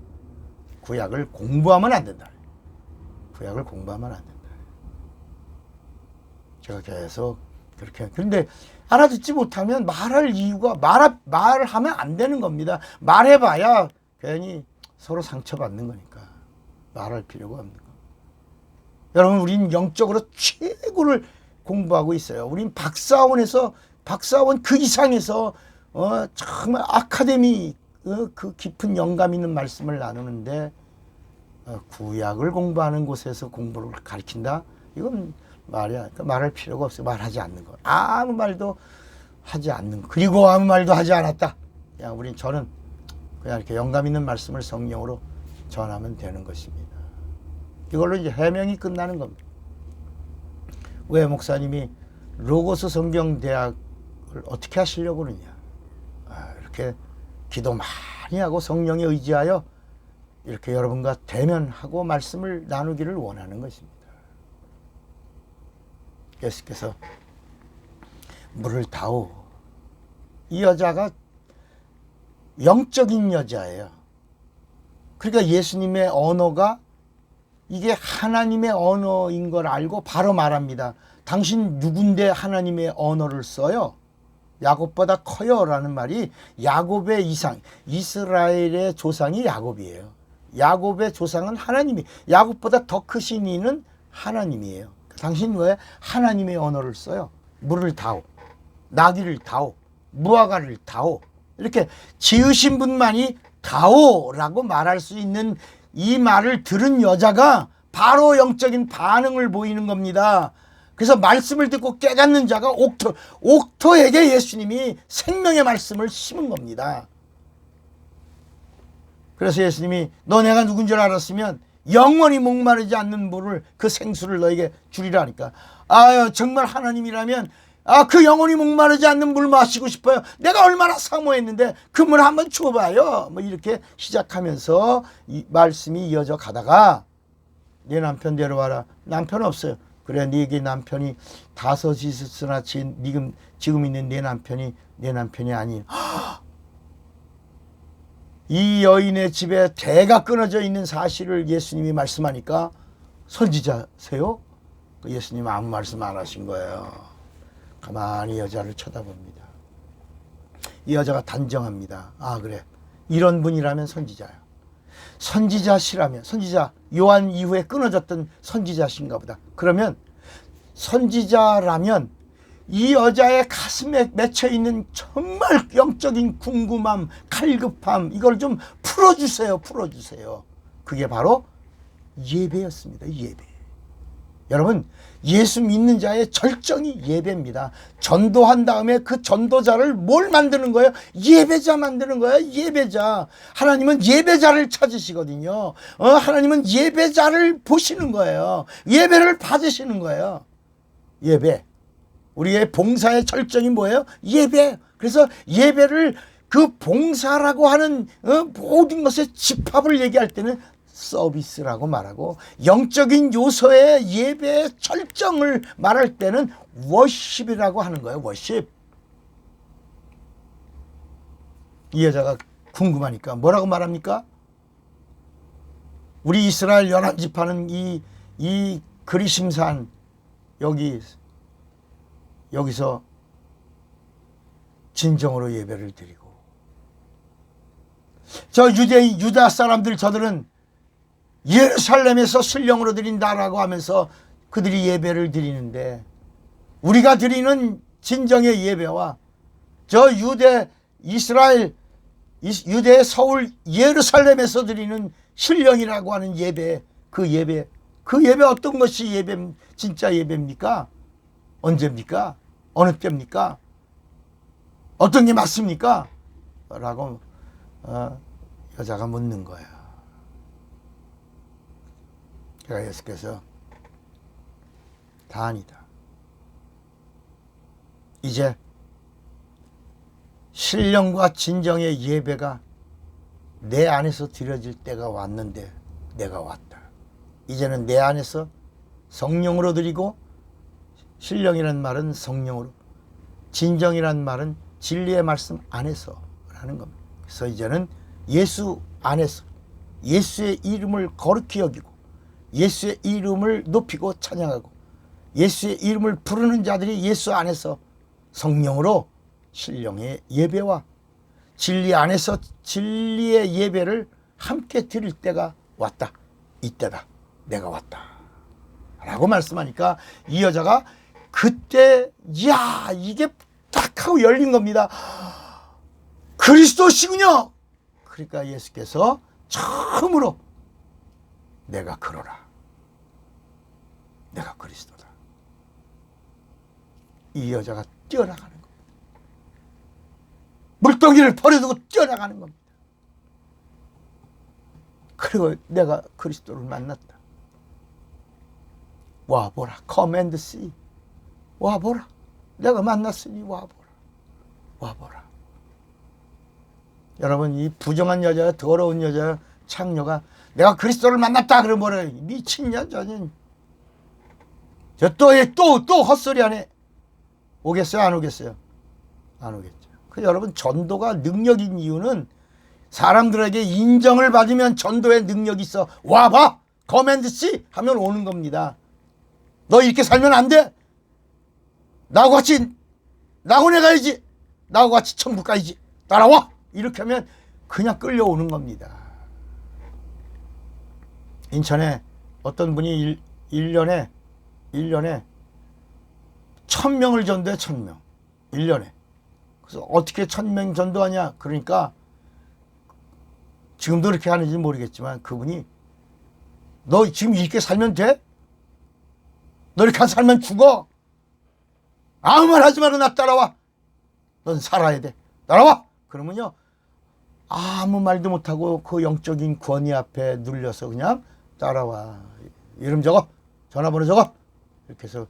구약을 공부하면 안 된다. 구약을 공부하면 안 된다. 제가 계속 그렇게 그런데 알아듣지 못하면 말할 이유가 말하면 안 되는 겁니다. 말해봐야 괜히 서로 상처받는 거니까 말할 필요가 없는 거. 여러분 우린 영적으로 최고를 공부하고 있어요. 우린 박사원 그 이상에서 정말 아카데미 그 깊은 영감 있는 말씀을 나누는데 구약을 공부하는 곳에서 공부를 가르친다? 이건 그러니까 말할 필요가 없어요. 말하지 않는 거. 아무 말도 하지 않는 거. 그리고 아무 말도 하지 않았다. 저는 그냥 이렇게 영감 있는 말씀을 성령으로 전하면 되는 것입니다. 이걸로 이제 해명이 끝나는 겁니다. 왜 목사님이 로고스 성경대학을 어떻게 하시려고 그러냐. 이렇게 기도 많이 하고 성령에 의지하여 이렇게 여러분과 대면하고 말씀을 나누기를 원하는 것입니다. 예수께서 물을 다오. 이 여자가 영적인 여자예요. 그러니까 예수님의 언어가 이게 하나님의 언어인 걸 알고 바로 말합니다. 당신 누군데 하나님의 언어를 써요? 야곱보다 커요 라는 말이 야곱의 이상, 이스라엘의 조상이 야곱이에요. 야곱의 조상은 하나님이, 야곱보다 더 크신 이는 하나님이에요. 당신 왜 하나님의 언어를 써요? 물을 다오, 나귀를 다오, 무화과를 다오. 이렇게 지으신 분만이 다오라고 말할 수 있는 이 말을 들은 여자가 바로 영적인 반응을 보이는 겁니다. 그래서 말씀을 듣고 깨닫는 자가 옥토에게 예수님이 생명의 말씀을 심은 겁니다. 그래서 예수님이 너 내가 누군 줄 알았으면 영원히 목마르지 않는 물을, 그 생수를 너에게 주리라 하니까, 정말 하나님이라면 그 영원히 목마르지 않는 물 마시고 싶어요. 내가 얼마나 사모했는데 그 물 한번 줘봐요. 뭐 이렇게 시작하면서 이 말씀이 이어져 가다가 네 남편 데려와라. 남편 없어요. 그래, 네게 남편이 5 있으나 지금 있는 네 남편이 아니에요. 이 여인의 집에 대가 끊어져 있는 사실을 예수님이 말씀하니까 선지자세요? 예수님 아무 말씀 안 하신 거예요. 가만히 여자를 쳐다봅니다. 이 여자가 단정합니다. 그래, 이런 분이라면 선지자야. 선지자시라면, 선지자 요한 이후에 끊어졌던 선지자신가 보다. 그러면 선지자라면 이 여자의 가슴에 맺혀있는 정말 영적인 궁금함, 갈급함, 이걸 좀 풀어주세요. 그게 바로 예배였습니다. 예배. 여러분, 예수 믿는 자의 절정이 예배입니다. 전도한 다음에 그 전도자를 뭘 만드는 거예요? 예배자 만드는 거예요. 예배자. 하나님은 예배자를 찾으시거든요. 하나님은 예배자를 보시는 거예요. 예배를 받으시는 거예요. 예배. 우리의 봉사의 절정이 뭐예요? 예배. 그래서 예배를, 그 봉사라고 하는 모든 것의 집합을 얘기할 때는 서비스라고 말하고, 영적인 요소의 예배의 절정을 말할 때는 워십이라고 하는 거예요. 워십. 이 여자가 궁금하니까 뭐라고 말합니까? 우리 이스라엘 연합 지파는 이 그리심산 여기서 진정으로 예배를 드리고, 저 유다 사람들, 저들은 예루살렘에서 신령으로 드린다라고 하면서 그들이 예배를 드리는데, 우리가 드리는 진정의 예배와 저 유대의 서울 예루살렘에서 드리는 신령이라고 하는 예배, 그 예배 어떤 것이 진짜 예배입니까? 언제입니까? 어느 때입니까? 어떤 게 맞습니까? 라고 여자가 묻는 거야. 그러니까 예수께서 다 아니다. 이제 신령과 진정의 예배가 내 안에서 드려질 때가 왔는데 내가 왔다. 이제는 내 안에서 성령으로 드리고, 신령이란 말은 성령으로, 진정이란 말은 진리의 말씀 안에서 라는 겁니다. 그래서 이제는 예수 안에서 예수의 이름을 거룩히 여기고, 예수의 이름을 높이고 찬양하고, 예수의 이름을 부르는 자들이 예수 안에서 성령으로 신령의 예배와 진리 안에서 진리의 예배를 함께 드릴 때가 왔다. 이때다. 내가 왔다. 라고 말씀하니까 이 여자가 그때 이게 딱 하고 열린 겁니다. 그리스도시군요. 그러니까 예수께서 처음으로 내가 그러라. 내가 그리스도다. 이 여자가 뛰어나가는 겁니다. 물동이를 버려두고 뛰어나가는 겁니다. 그리고 내가 그리스도를 만났다. 와보라. Come and see. 와보라. 내가 만났으니 와보라. 와보라. 여러분, 이 부정한 여자, 더러운 여자, 창녀가 내가 그리스도를 만났다 그러면 뭐래? 미친 여자는 또 헛소리 하네. 오겠어요? 안 오겠어요? 안 오겠죠. 그 여러분, 전도가 능력인 이유는 사람들에게 인정을 받으면 전도의 능력이 있어. 와봐! Come and see! 하면 오는 겁니다. 너 이렇게 살면 안 돼! 나하고 같이 낙원에 가야지! 나하고 같이 천국 가야지! 따라와! 이렇게 하면 그냥 끌려오는 겁니다. 인천에 어떤 분이 1년에 1000명을 전도해. 1000명 1년에. 그래서 어떻게 1000명 전도하냐? 그러니까 지금도 그렇게 하는지 모르겠지만 그분이 너 지금 이렇게 살면 돼? 너 이렇게 살면 죽어. 아무 말 하지 마라. 나 따라와. 넌 살아야 돼. 따라와. 그러면요, 아무 말도 못하고 그 영적인 권위 앞에 눌려서 그냥 따라와. 이름 적어. 전화번호 적어. 이렇게 해서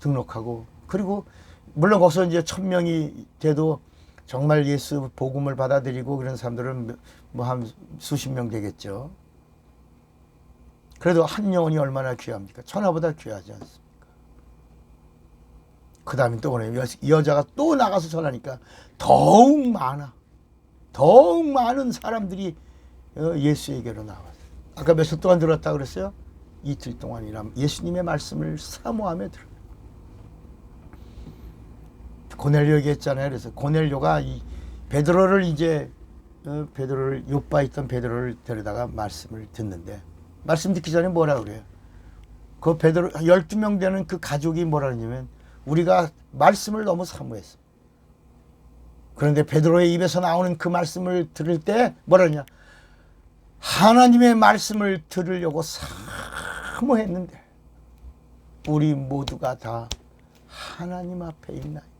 등록하고, 그리고 물론 거기서 이제 1000명이 돼도 정말 예수 복음을 받아들이고 그런 사람들은 뭐 한 수십 명 되겠죠. 그래도 한 영혼이 얼마나 귀합니까? 천하보다 귀하지 않습니까? 그 다음에 또 뭐냐, 여자가 또 나가서 전하니까 더욱 많은 사람들이 예수에게로 나왔어요. 아까 며칠 동안 들었다 그랬어요? 이틀 동안이나 예수님의 말씀을 사모하며 들어요. 고넬료 얘기했잖아요. 그래서 고넬료가 이 베드로를 이제 베드로를 요바에 있던 베드로를 데려다가 말씀을 듣는데, 말씀 듣기 전에 뭐라 그래요? 그 베드로 12명 되는 그 가족이 뭐라 그러냐면 우리가 말씀을 너무 사모했어. 그런데 베드로의 입에서 나오는 그 말씀을 들을 때 뭐라 그러냐? 하나님의 말씀을 들으려고 사모했는데 우리 모두가 다 하나님 앞에 있나이다.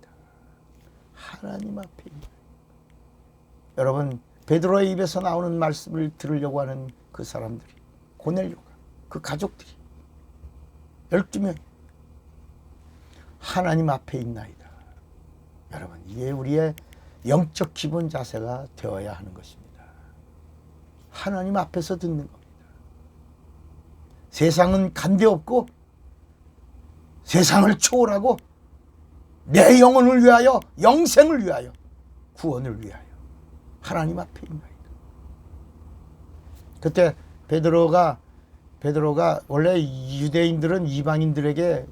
하나님 앞에 있나이다. 여러분, 베드로의 입에서 나오는 말씀을 들으려고 하는 그 사람들이, 고넬료가, 그 가족들이 12명이 하나님 앞에 있나이다. 여러분, 이게 우리의 영적 기본 자세가 되어야 하는 것입니다. 하나님 앞에서 듣는 겁니다. 세상은 간대없고 세상을 초월하고 내 영혼을 위하여, 영생을 위하여, 구원을 위하여 하나님 앞에 있나이다. 그때 베드로가 원래 유대인들은 이방인들에게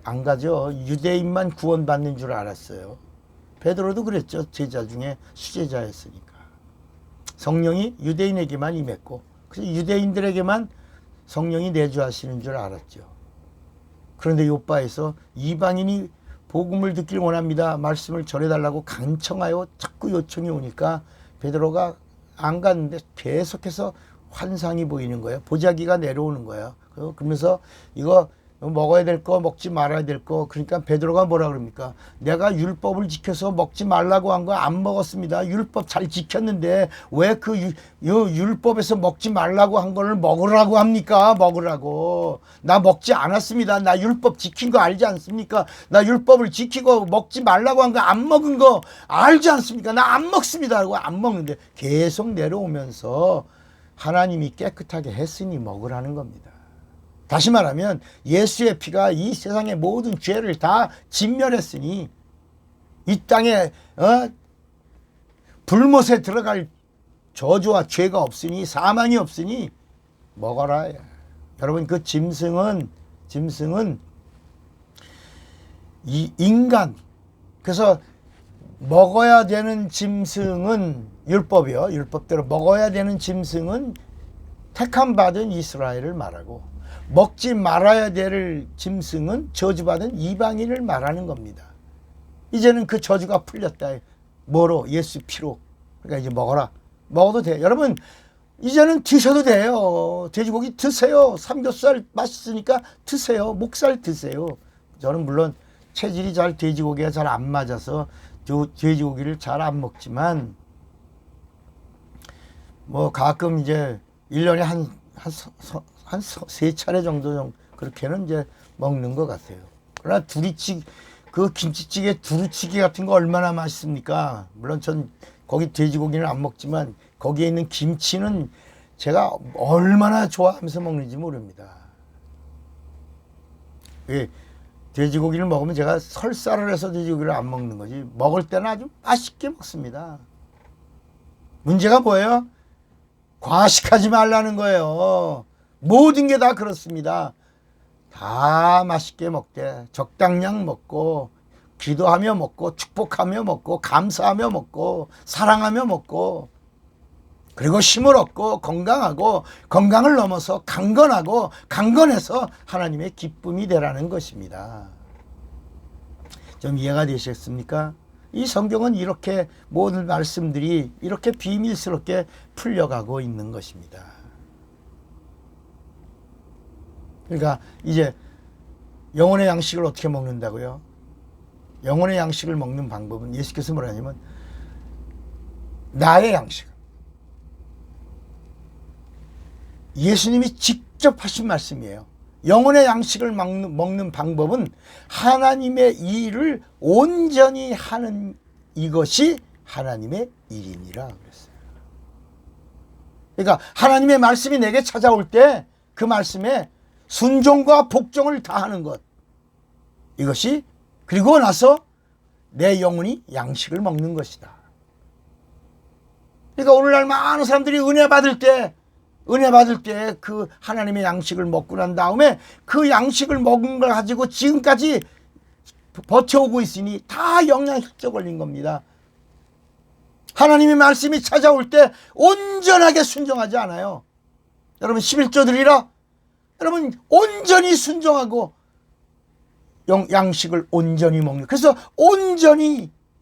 안 가죠. 유대인만 구원받는 줄 알았어요. 베드로도 그랬죠. 제자 중에 수제자였으니까. 성령이 유대인에게만 임했고, 그래서 유대인들에게만 성령이 내주하시는 줄 알았죠. 그런데 요바에서 이방인이 복음을 듣길 원합니다. 말씀을 전해달라고 간청하여 자꾸 요청이 오니까 베드로가 안 갔는데 계속해서 환상이 보이는 거예요. 보자기가 내려오는 거예요. 그러면서 이거 먹어야 될 거, 먹지 말아야 될 거. 그러니까 베드로가 뭐라 그럽니까? 내가 율법을 지켜서 먹지 말라고 한 거 안 먹었습니다. 율법 잘 지켰는데 왜 그 율법에서 먹지 말라고 한 거를 먹으라고 합니까? 먹으라고. 나 먹지 않았습니다. 나 율법 지킨 거 알지 않습니까? 나 율법을 지키고 먹지 말라고 한 거 안 먹은 거 알지 않습니까? 나 안 먹습니다. 하고 안 먹는데 계속 내려오면서 하나님이 깨끗하게 했으니 먹으라는 겁니다. 다시 말하면 예수의 피가 이 세상의 모든 죄를 다 진멸했으니 이 땅에 불못에 들어갈 저주와 죄가 없으니, 사망이 없으니 먹어라. 여러분, 그 짐승은 이 인간, 그래서 먹어야 되는 짐승은 율법이요. 율법대로 먹어야 되는 짐승은 택함 받은 이스라엘을 말하고, 먹지 말아야 될 짐승은 저주받은 이방인을 말하는 겁니다. 이제는 그 저주가 풀렸다. 뭐로? 예수 피로. 그러니까 이제 먹어라. 먹어도 돼. 여러분, 이제는 드셔도 돼요. 돼지고기 드세요. 삼겹살 맛있으니까 드세요. 목살 드세요. 저는 물론 체질이 잘 돼지고기가 잘 안 맞아서 돼지고기를 잘 안 먹지만 뭐 가끔 이제 1년에 한 세 차례 정도 그렇게는 이제 먹는 것 같아요. 그러나 그 김치찌개 두루치기 같은 거 얼마나 맛있습니까? 물론 전 거기 돼지고기는 안 먹지만 거기에 있는 김치는 제가 얼마나 좋아하면서 먹는지 모릅니다. 예, 돼지고기를 먹으면 제가 설사를 해서 돼지고기를 안 먹는 거지, 먹을 때는 아주 맛있게 먹습니다. 문제가 뭐예요? 과식하지 말라는 거예요. 모든 게 다 그렇습니다. 다 맛있게 먹되 적당량 먹고 기도하며 먹고 축복하며 먹고 감사하며 먹고 사랑하며 먹고, 그리고 힘을 얻고 건강하고 건강을 넘어서 강건하고 강건해서 하나님의 기쁨이 되라는 것입니다. 좀 이해가 되셨습니까? 이 성경은 이렇게 모든 말씀들이 이렇게 비밀스럽게 풀려가고 있는 것입니다. 그러니까 이제 영혼의 양식을 어떻게 먹는다고요? 영혼의 양식을 먹는 방법은 예수께서 뭐라 하냐면 나의 양식, 예수님이 직접 하신 말씀이에요. 영혼의 양식을 먹는 방법은 하나님의 일을 온전히 하는 이것이 하나님의 일이니라 그랬어요. 그러니까 하나님의 말씀이 내게 찾아올 때 그 말씀에 순종과 복종을 다하는 것, 이것이, 그리고 나서 내 영혼이 양식을 먹는 것이다. 그러니까 오늘날 많은 사람들이 은혜 받을 때 그 하나님의 양식을 먹고 난 다음에 그 양식을 먹은 걸 가지고 지금까지 버텨오고 있으니 다 영양실조 걸린 겁니다. 하나님의 말씀이 찾아올 때 온전하게 순종하지 않아요. 여러분 11조 드리라. 여러분 온전히 순종하고 양식을 온전히 먹는, 그래서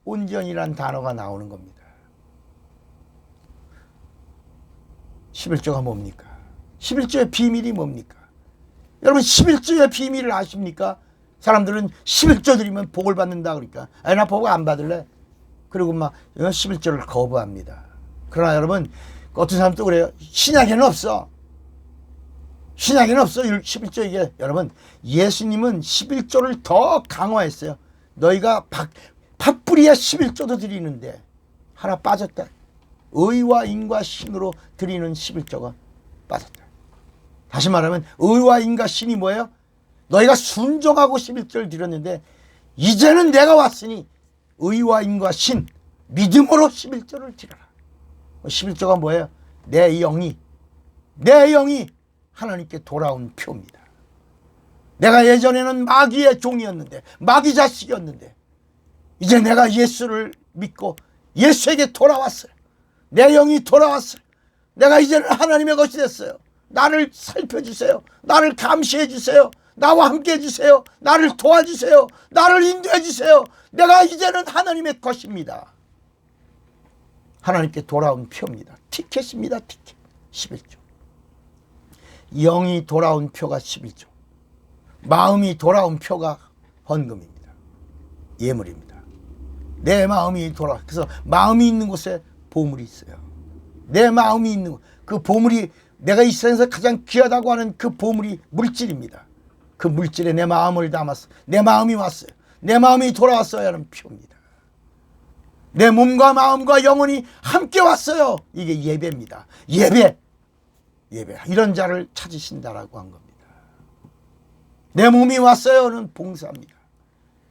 온전히란 단어가 나오는 겁니다. 11조가 뭡니까? 11조의 비밀이 뭡니까? 여러분 11조의 비밀을 아십니까? 사람들은 11조 드리면 복을 받는다 그러니까 나 복 안 받을래? 그리고 막 11조를 거부합니다. 그러나 여러분 어떤 사람도 그래요. 신약에는 없어. 11조. 이게 여러분 예수님은 11조를 더 강화했어요. 너희가 팥뿌리야 11조도 드리는데 하나 빠졌다. 의와 인과 신으로 드리는 11조가 빠졌다. 다시 말하면 의와 인과 신이 뭐예요? 너희가 순종하고 11조를 드렸는데 이제는 내가 왔으니 의와 인과 신, 믿음으로 11조를 드려라. 11조가 뭐예요? 내 영이 하나님께 돌아온 표입니다. 내가 예전에는 마귀의 종이었는데, 마귀 자식이었는데 이제 내가 예수를 믿고 예수에게 돌아왔어요. 내 영이 돌아왔어요. 내가 이제는 하나님의 것이 됐어요. 나를 살펴주세요. 나를 감시해 주세요. 나와 함께 해주세요. 나를 도와주세요. 나를 인도해 주세요. 내가 이제는 하나님의 것입니다. 하나님께 돌아온 표입니다. 티켓입니다. 티켓. 11조. 영이 돌아온 표가 11조. 마음이 돌아온 표가 헌금입니다. 예물입니다. 내 마음이 그래서 마음이 있는 곳에 보물이 있어요. 내 마음이 있는 곳, 그 보물이, 내가 이 세상에서 가장 귀하다고 하는 그 보물이 물질입니다. 그 물질에 내 마음을 담았어. 내 마음이 왔어요. 내 마음이 돌아왔어야 하는 표입니다. 내 몸과 마음과 영혼이 함께 왔어요. 이게 예배입니다. 예배. 이런 자를 찾으신다라고 한 겁니다. 내 몸이 왔어요는 봉사입니다.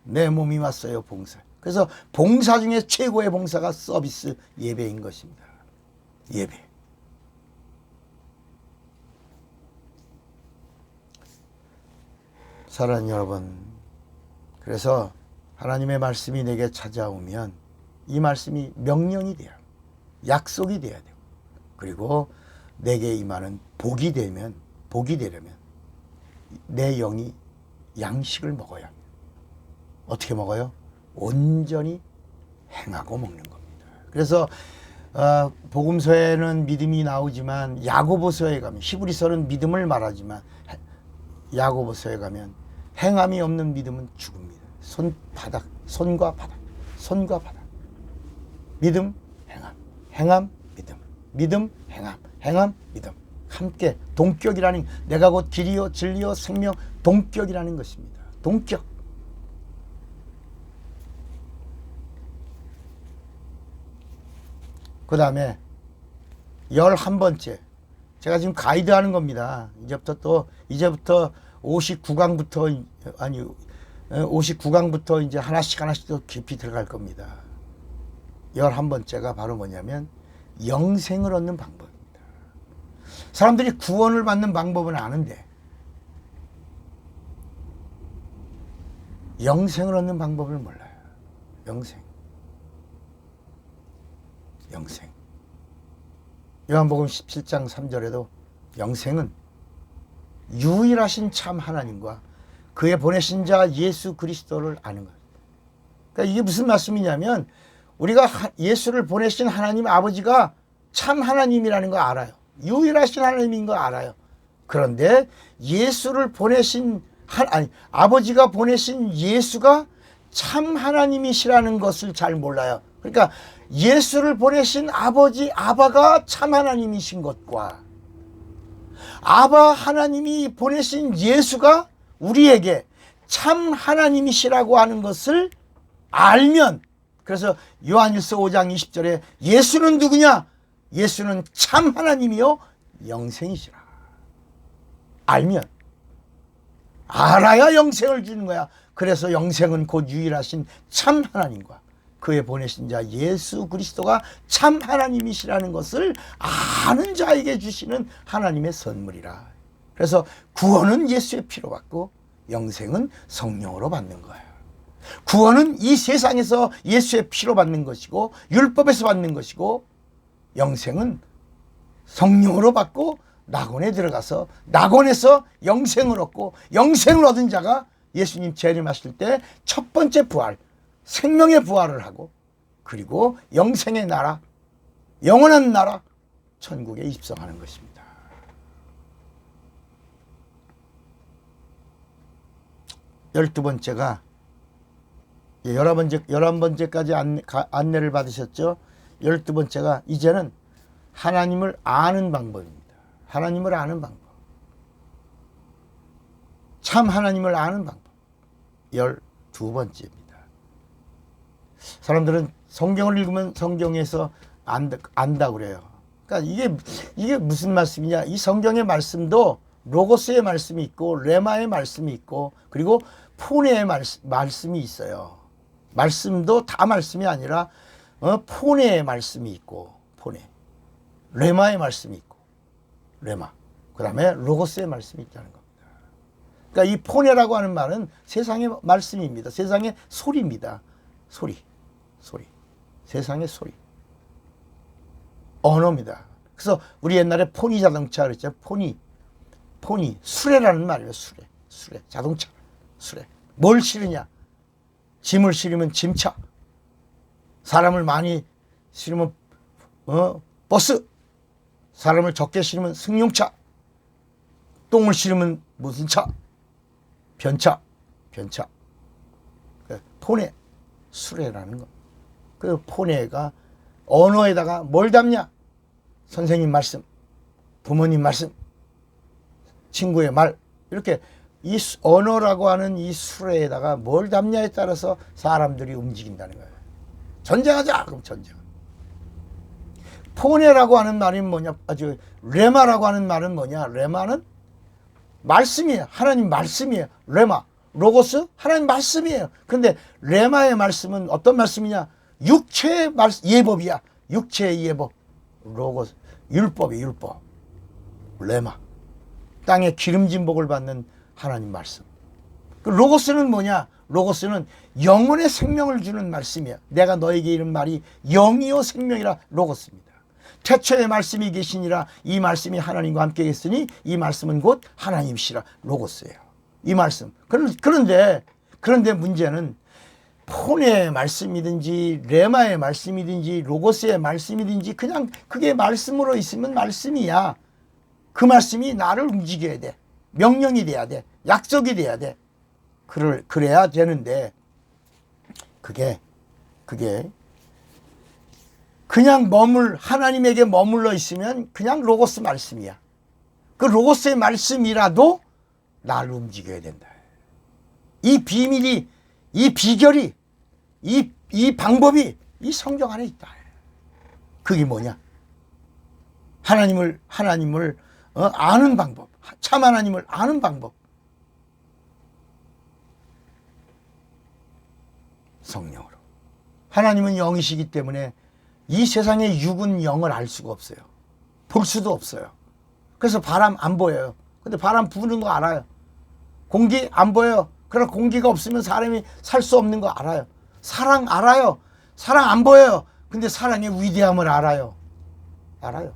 내 몸이 왔어요, 봉사. 그래서 봉사 중에 최고의 봉사가 서비스 예배인 것입니다. 예배. 사랑하는 여러분, 그래서 하나님의 말씀이 내게 찾아오면 이 말씀이 명령이 돼야, 약속이 돼야 되고, 그리고 내게 임하는 복이 되려면 내 영이 양식을 먹어야 합니다. 어떻게 먹어요? 온전히 행하고 먹는 겁니다. 그래서 복음서에는 믿음이 나오지만 야고보서에 가면, 히브리서는 믿음을 말하지만 야고보서에 가면 행함이 없는 믿음은 죽습니다. 손과 바닥. 믿음, 행함, 믿음, 믿음, 행함, 믿음. 함께 동격이라는, 내가 곧 길이요 진리요 생명, 동격이라는 것입니다. 동격. 그 다음에 11번째, 제가 지금 가이드 하는 겁니다. 이제부터 59강부터, 아니 59강부터 이제 하나씩 더 깊이 들어갈 겁니다. 11번째가 바로 뭐냐면 영생을 얻는 방법입니다. 사람들이 구원을 받는 방법은 아는데 영생을 얻는 방법을 몰라요. 영생. 요한복음 17장 3절에도 영생은 유일하신 참 하나님과 그의 보내신 자 예수 그리스도를 아는 것. 그러니까 이게 무슨 말씀이냐면 우리가 예수를 보내신 하나님 아버지가 참 하나님이라는 거 알아요. 유일하신 하나님인 거 알아요. 그런데 예수를 보내신 아버지가 보내신 예수가 참 하나님이시라는 것을 잘 몰라요. 그러니까 예수를 보내신 아바가 참 하나님이신 것과 아바 하나님이 보내신 예수가 우리에게 참 하나님이시라고 하는 것을 알면, 그래서 요한일서 5장 20절에 예수는 누구냐? 예수는 참 하나님이요 영생이시라. 알아야 영생을 주는 거야. 그래서 영생은 곧 유일하신 참 하나님과 그의 보내신 자 예수 그리스도가 참 하나님이시라는 것을 아는 자에게 주시는 하나님의 선물이라. 그래서 구원은 예수의 피로 받고 영생은 성령으로 받는 거예요. 구원은 이 세상에서 예수의 피로 받는 것이고 율법에서 받는 것이고, 영생은 성령으로 받고 낙원에 들어가서 낙원에서 영생을 얻고, 영생을 얻은 자가 예수님 재림하실 때 첫 번째 부활, 생명의 부활을 하고, 그리고 영생의 나라, 영원한 나라, 천국에 입성하는 것입니다. 12번째가 11번째까지 안내를 받으셨죠. 12번째가 이제는 하나님을 아는 방법입니다. 하나님을 아는 방법. 참 하나님을 아는 방법. 12번째입니다. 사람들은 성경을 읽으면 성경에서 안다 그래요. 그러니까 이게 무슨 말씀이냐? 이 성경의 말씀도 로고스의 말씀이 있고 레마의 말씀이 있고 그리고 포네의 말씀이 있어요. 말씀도 다 말씀이 아니라 포네의 말씀이 있고 포네, 레마의 말씀이 있고 레마, 그 다음에 로고스의 말씀이 있다는 겁니다. 그러니까 이 포네라고 하는 말은 세상의 말씀입니다. 세상의 소리입니다. 소리. 세상의 소리. 언어입니다. 그래서 우리 옛날에 포니 자동차 그랬죠. 포니. 수레라는 말이에요. 수레. 자동차. 수레. 뭘 실으냐? 짐을 실으면 짐차. 사람을 많이 실으면 버스. 사람을 적게 실으면 승용차. 똥을 실으면 무슨 차? 변차. 포네. 수레라는 거. 그 포네가 언어에다가 뭘 담냐? 선생님 말씀, 부모님 말씀, 친구의 말, 이렇게 이 언어라고 하는 이 수레에다가 뭘 담냐에 따라서 사람들이 움직인다는 거예요. 전쟁하자! 그럼 전쟁. 포네라고 하는 말이 뭐냐? 레마라고 하는 말은 뭐냐? 레마는 말씀이에요. 하나님 말씀이에요. 레마. 로고스? 하나님 말씀이에요. 그런데 레마의 말씀은 어떤 말씀이냐? 육체의 예법이야. 육체의 예법. 로고스. 율법이 율법. 레마. 땅에 기름진 복을 받는 하나님 말씀. 그 로고스는 뭐냐? 로고스는 영혼의 생명을 주는 말씀이야. 내가 너에게 이른 말이 영이요 생명이라 로고스입니다. 태초에 말씀이 계시니라 이 말씀이 하나님과 함께 계시니 이 말씀은 곧 하나님이시라 로고스예요. 이 말씀. 그런데 문제는 폰의 말씀이든지 레마의 말씀이든지 로고스의 말씀이든지 그냥 그게 말씀으로 있으면 말씀이야. 그 말씀이 나를 움직여야 돼. 명령이 돼야 돼. 약속이 돼야 돼. 그래야 되는데 그게 그냥 하나님에게 머물러 있으면 그냥 로고스 말씀이야. 그 로고스의 말씀이라도 나를 움직여야 된다. 이 비밀이, 이 비결이, 이 방법이 이 성경 안에 있다. 그게 뭐냐? 하나님을 아는 방법, 참 하나님을 아는 방법. 성령으로. 하나님은 영이시기 때문에 이 세상의 육은 영을 알 수가 없어요. 볼 수도 없어요. 그래서 바람 안 보여요. 근데 바람 부는 거 알아요. 공기 안 보여요. 그러나 공기가 없으면 사람이 살 수 없는 거 알아요. 사랑 알아요. 사랑 안 보여요. 근데 사랑의 위대함을 알아요. 알아요.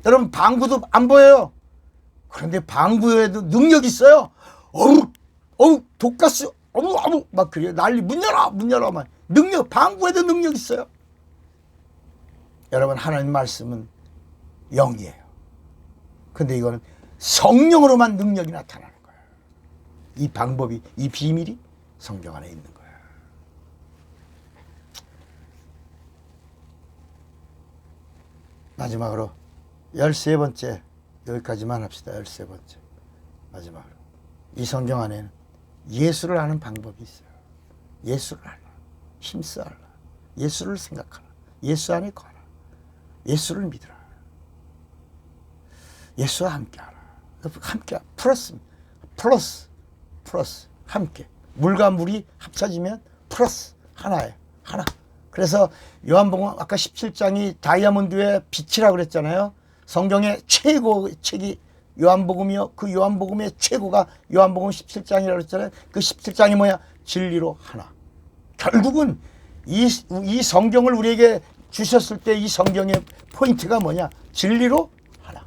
여러분 방구도 안 보여요. 그런데 방구에도 능력이 있어요. 어우 독가스 어우 막 그래요. 난리 문 열어 막 능력 방구에도 능력 있어요. 여러분 하나님 말씀은 영이에요. 근데 이거는 성령으로만 능력이 나타나는 거예요. 이 방법이, 이 비밀이 성경 안에 있는 거예요. 마지막으로 13번째, 여기까지만 합시다. 13번째 마지막으로 이 성경 안에는 예수를 아는 방법이 있어요. 예수를 알라, 힘써 알라, 예수를 생각하라, 예수 안에 거하라, 예수를 믿으라, 예수와 함께하라. 함께 플러스 함께. 물과 물이 합쳐지면 플러스 하나예요. 하나. 그래서 요한복음 아까 17장이 다이아몬드의 빛이라고 그랬잖아요. 성경의 최고 책이 요한복음이요. 그 요한복음의 최고가 요한복음 17장이라고 그랬잖아요. 그 17장이 뭐야? 진리로 하나. 결국은 이 성경을 우리에게 주셨을 때 이 성경의 포인트가 뭐냐? 진리로 하나.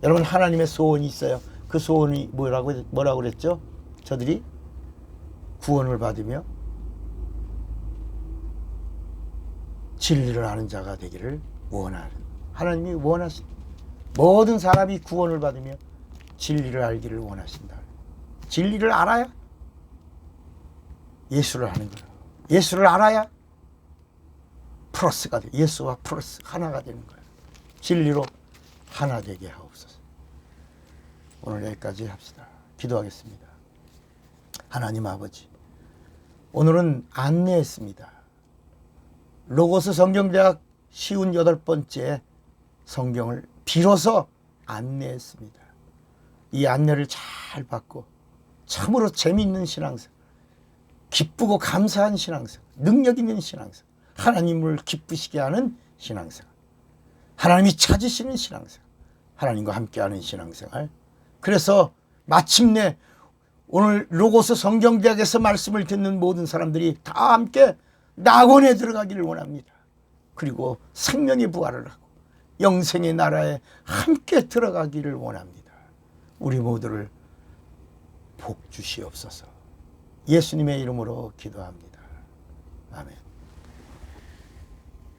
여러분 하나님의 소원이 있어요. 그 소원이 뭐라고 그랬죠? 저들이 구원을 받으며 진리를 아는 자가 되기를 원하는, 하나님이 원하신, 모든 사람이 구원을 받으며 진리를 알기를 원하신다. 진리를 알아야 예수를 아는 거예요. 예수를 알아야 플러스가 돼. 예수와 플러스 하나가 되는 거예요. 진리로 하나 되게 하옵소서. 오늘 여기까지 합시다. 기도하겠습니다. 하나님 아버지, 오늘은 안내했습니다. 로고스 성경대학 쉬운 8번째 성경을 비로소 안내했습니다. 이 안내를 잘 받고 참으로 재미있는 신앙생활, 기쁘고 감사한 신앙생활, 능력 있는 신앙생활, 하나님을 기쁘시게 하는 신앙생활, 하나님이 찾으시는 신앙생활, 하나님과 함께하는 신앙생활. 그래서 마침내 오늘 로고스 성경대학에서 말씀을 듣는 모든 사람들이 다 함께 낙원에 들어가기를 원합니다. 그리고 생명의 부활을 하고 영생의 나라에 함께 들어가기를 원합니다. 우리 모두를 복 주시옵소서. 예수님의 이름으로 기도합니다. 아멘.